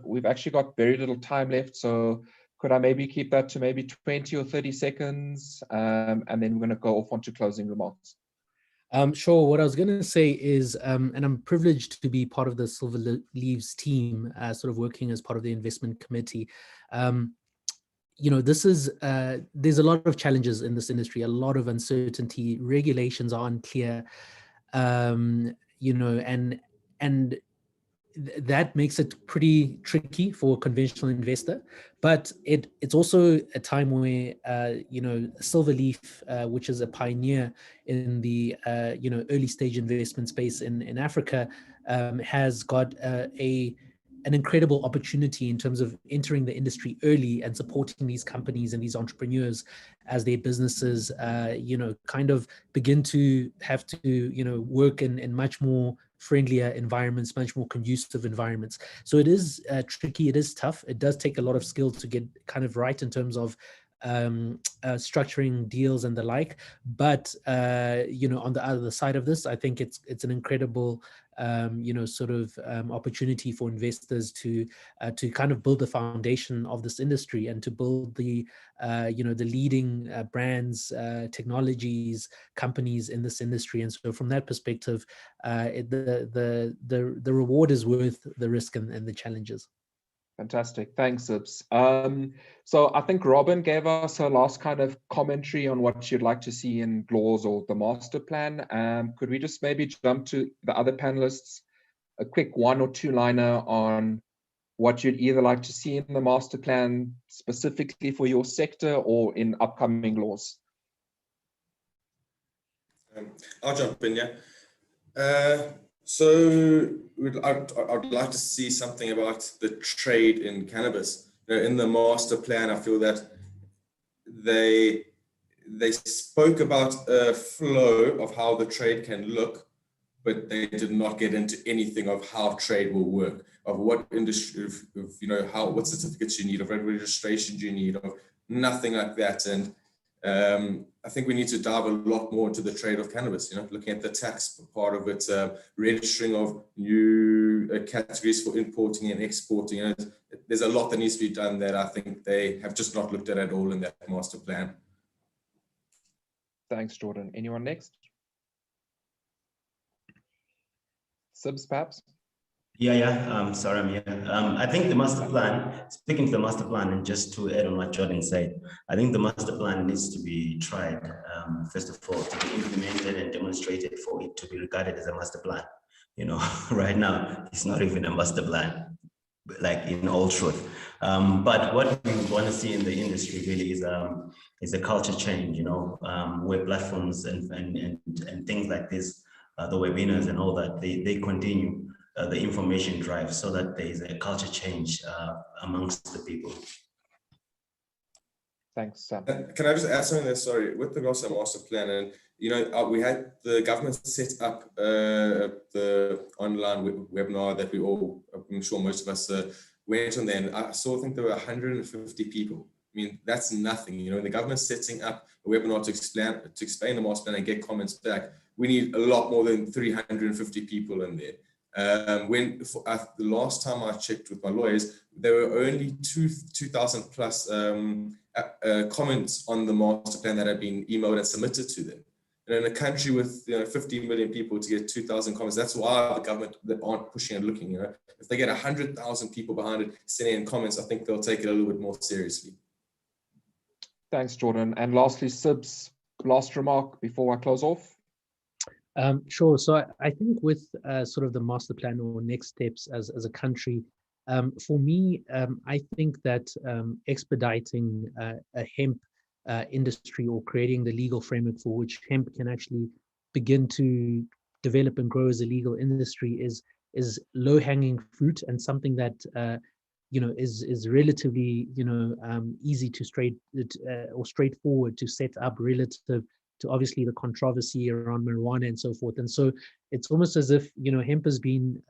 We've actually got very little time left, so could I maybe keep that to maybe 20 or 30 seconds? And then we're going to go off onto closing remarks. Sure. What I was going to say is, and I'm privileged to be part of the Silverleaf's team, sort of working as part of the investment committee. You know, this is, there's a lot of challenges in this industry, a lot of uncertainty, regulations are unclear, you know, and that makes it pretty tricky for a conventional investor. But it's also a time where, you know, Silverleaf, which is a pioneer in the, you know, early stage investment space in Africa, has got a an incredible opportunity in terms of entering the industry early and supporting these companies and these entrepreneurs as their businesses, kind of begin to have to, work in much more friendlier environments, much more conducive environments. So it is tricky, it is tough. It does take a lot of skill to get kind of right in terms of structuring deals and the like. But, on the other side of this, I think it's an incredible opportunity for investors to kind of build the foundation of this industry and to build the leading brands, technologies, companies in this industry. And so from that perspective, the reward is worth the risk and the challenges. Fantastic. Thanks, Sibs. So I think Robin gave us her last kind of commentary on what you'd like to see in laws or the master plan. Could we just maybe jump to the other panelists, a quick 1 or 2 liner on what you'd either like to see in the master plan specifically for your sector or in upcoming laws? I'll jump in, yeah. So I'd like to see something about the trade in cannabis. In the master plan, I feel that they spoke about a flow of how the trade can look, but they did not get into anything of how trade will work, of what industry, what certificates you need, of registrations you need, of nothing like that. And I think we need to dive a lot more into the trade of cannabis, looking at the tax part of it, registering of new categories for importing and exporting. There's a lot that needs to be done that I think they have just not looked at all in that master plan. Thanks, Jordan. Anyone next? Sibs, perhaps? Yeah. Sorry, I'm here. I think the master plan, speaking to the master plan, and just to add on what Jordan said, I think the master plan needs to be tried, first of all, to be implemented and demonstrated for it to be regarded as a master plan. Right now, it's not even a master plan, like in all truth. But what we want to see in the industry really is a culture change, where platforms and things like this, the webinars and all that, they continue the information drive so that there is a culture change amongst the people. Thanks, Sam. Can I just add something there? Sorry, with regards to the master plan, and we had the government set up the online webinar that we all, I'm sure most of us went on there, and I think there were 150 people. I mean, that's nothing. The government setting up a webinar to explain the master plan and get comments back. We need a lot more than 350 people in there. The last time I checked with my lawyers, there were only 2,000 plus comments on the master plan that had been emailed and submitted to them. In a country with 50 million people, to get 2,000 comments, that's why the government that aren't pushing and looking. If they get 100,000 people behind it sending in comments, I think they'll take it a little bit more seriously. Thanks, Jordan. And lastly, Sibs, last remark before I close off. Sure. So I think with sort of the master plan or next steps as a country, for me, I think that expediting a hemp industry or creating the legal framework for which hemp can actually begin to develop and grow as a legal industry is low-hanging fruit and something that is relatively easy to straightforward to set up relative to obviously the controversy around marijuana and so forth. And so it's almost as if hemp has been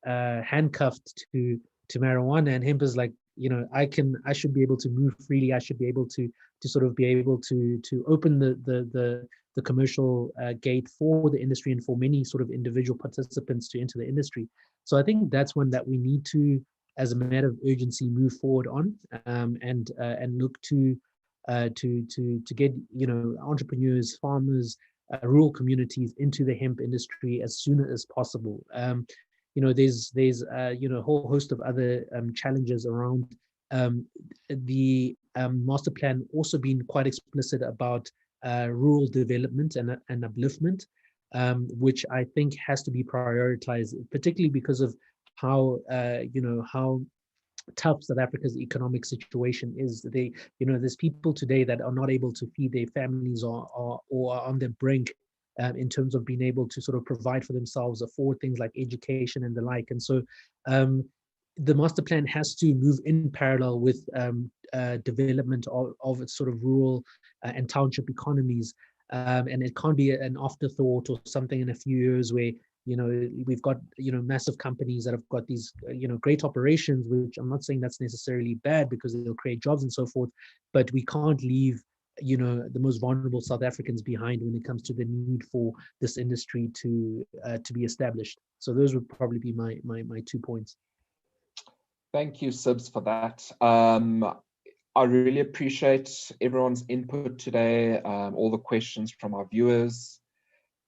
handcuffed to marijuana, and hemp is like, I should be able to move freely. I should be able to sort of be able to open the commercial gate for the industry and for many sort of individual participants to enter the industry. So I think that's one that we need to, as a matter of urgency, move forward on and look to get entrepreneurs, farmers, rural communities into the hemp industry as soon as possible. There's a whole host of other challenges around the master plan, also being quite explicit about rural development and upliftment, which I think has to be prioritized, particularly because of how tough South Africa's economic situation is. There's people today that are not able to feed their families or are on the brink in terms of being able to sort of provide for themselves, afford things like education and the like. And so, the master plan has to move in parallel with development of its sort of rural and township economies. And it can't be an afterthought or something in a few years where, you know, we've got, you know, massive companies that have got these, you know, great operations, which I'm not saying that's necessarily bad because they'll create jobs and so forth, but we can't leave, you know, the most vulnerable South Africans behind when it comes to the need for this industry to be established. So those would probably be my 2 points. Thank you, Sibs, for that. I really appreciate everyone's input today, all the questions from our viewers.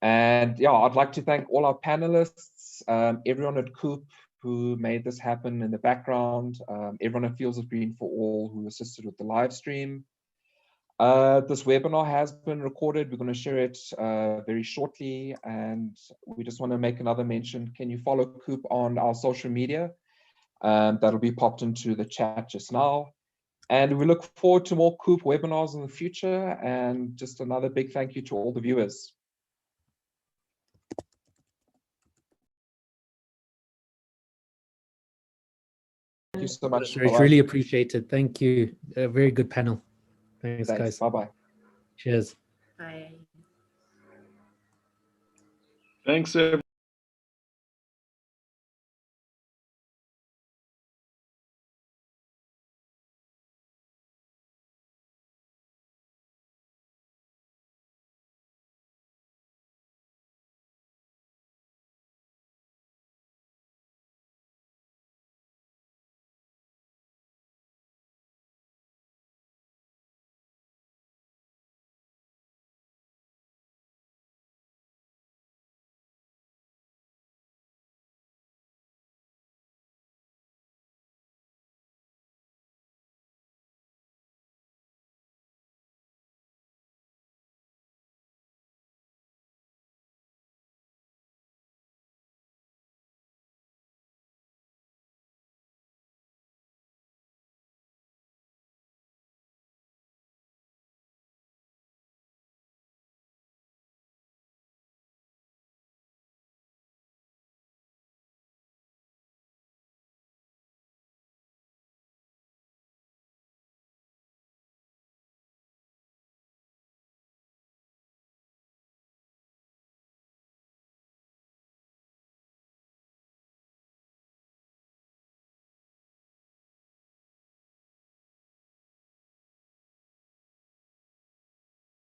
And yeah, I'd like to thank all our panelists, everyone at Coop who made this happen in the background, everyone at Fields of Green for All who assisted with the live stream. This webinar has been recorded. We're going to share it very shortly. And we just want to make another mention. Can you follow Coop on our social media? That'll be popped into the chat just now. And we look forward to more Coop webinars in the future. And just another big thank you to all the viewers. Thank you so much. It's really appreciated. Thank you. A very good panel. Thanks, guys. Bye-bye. Cheers. Bye. Thanks, everyone.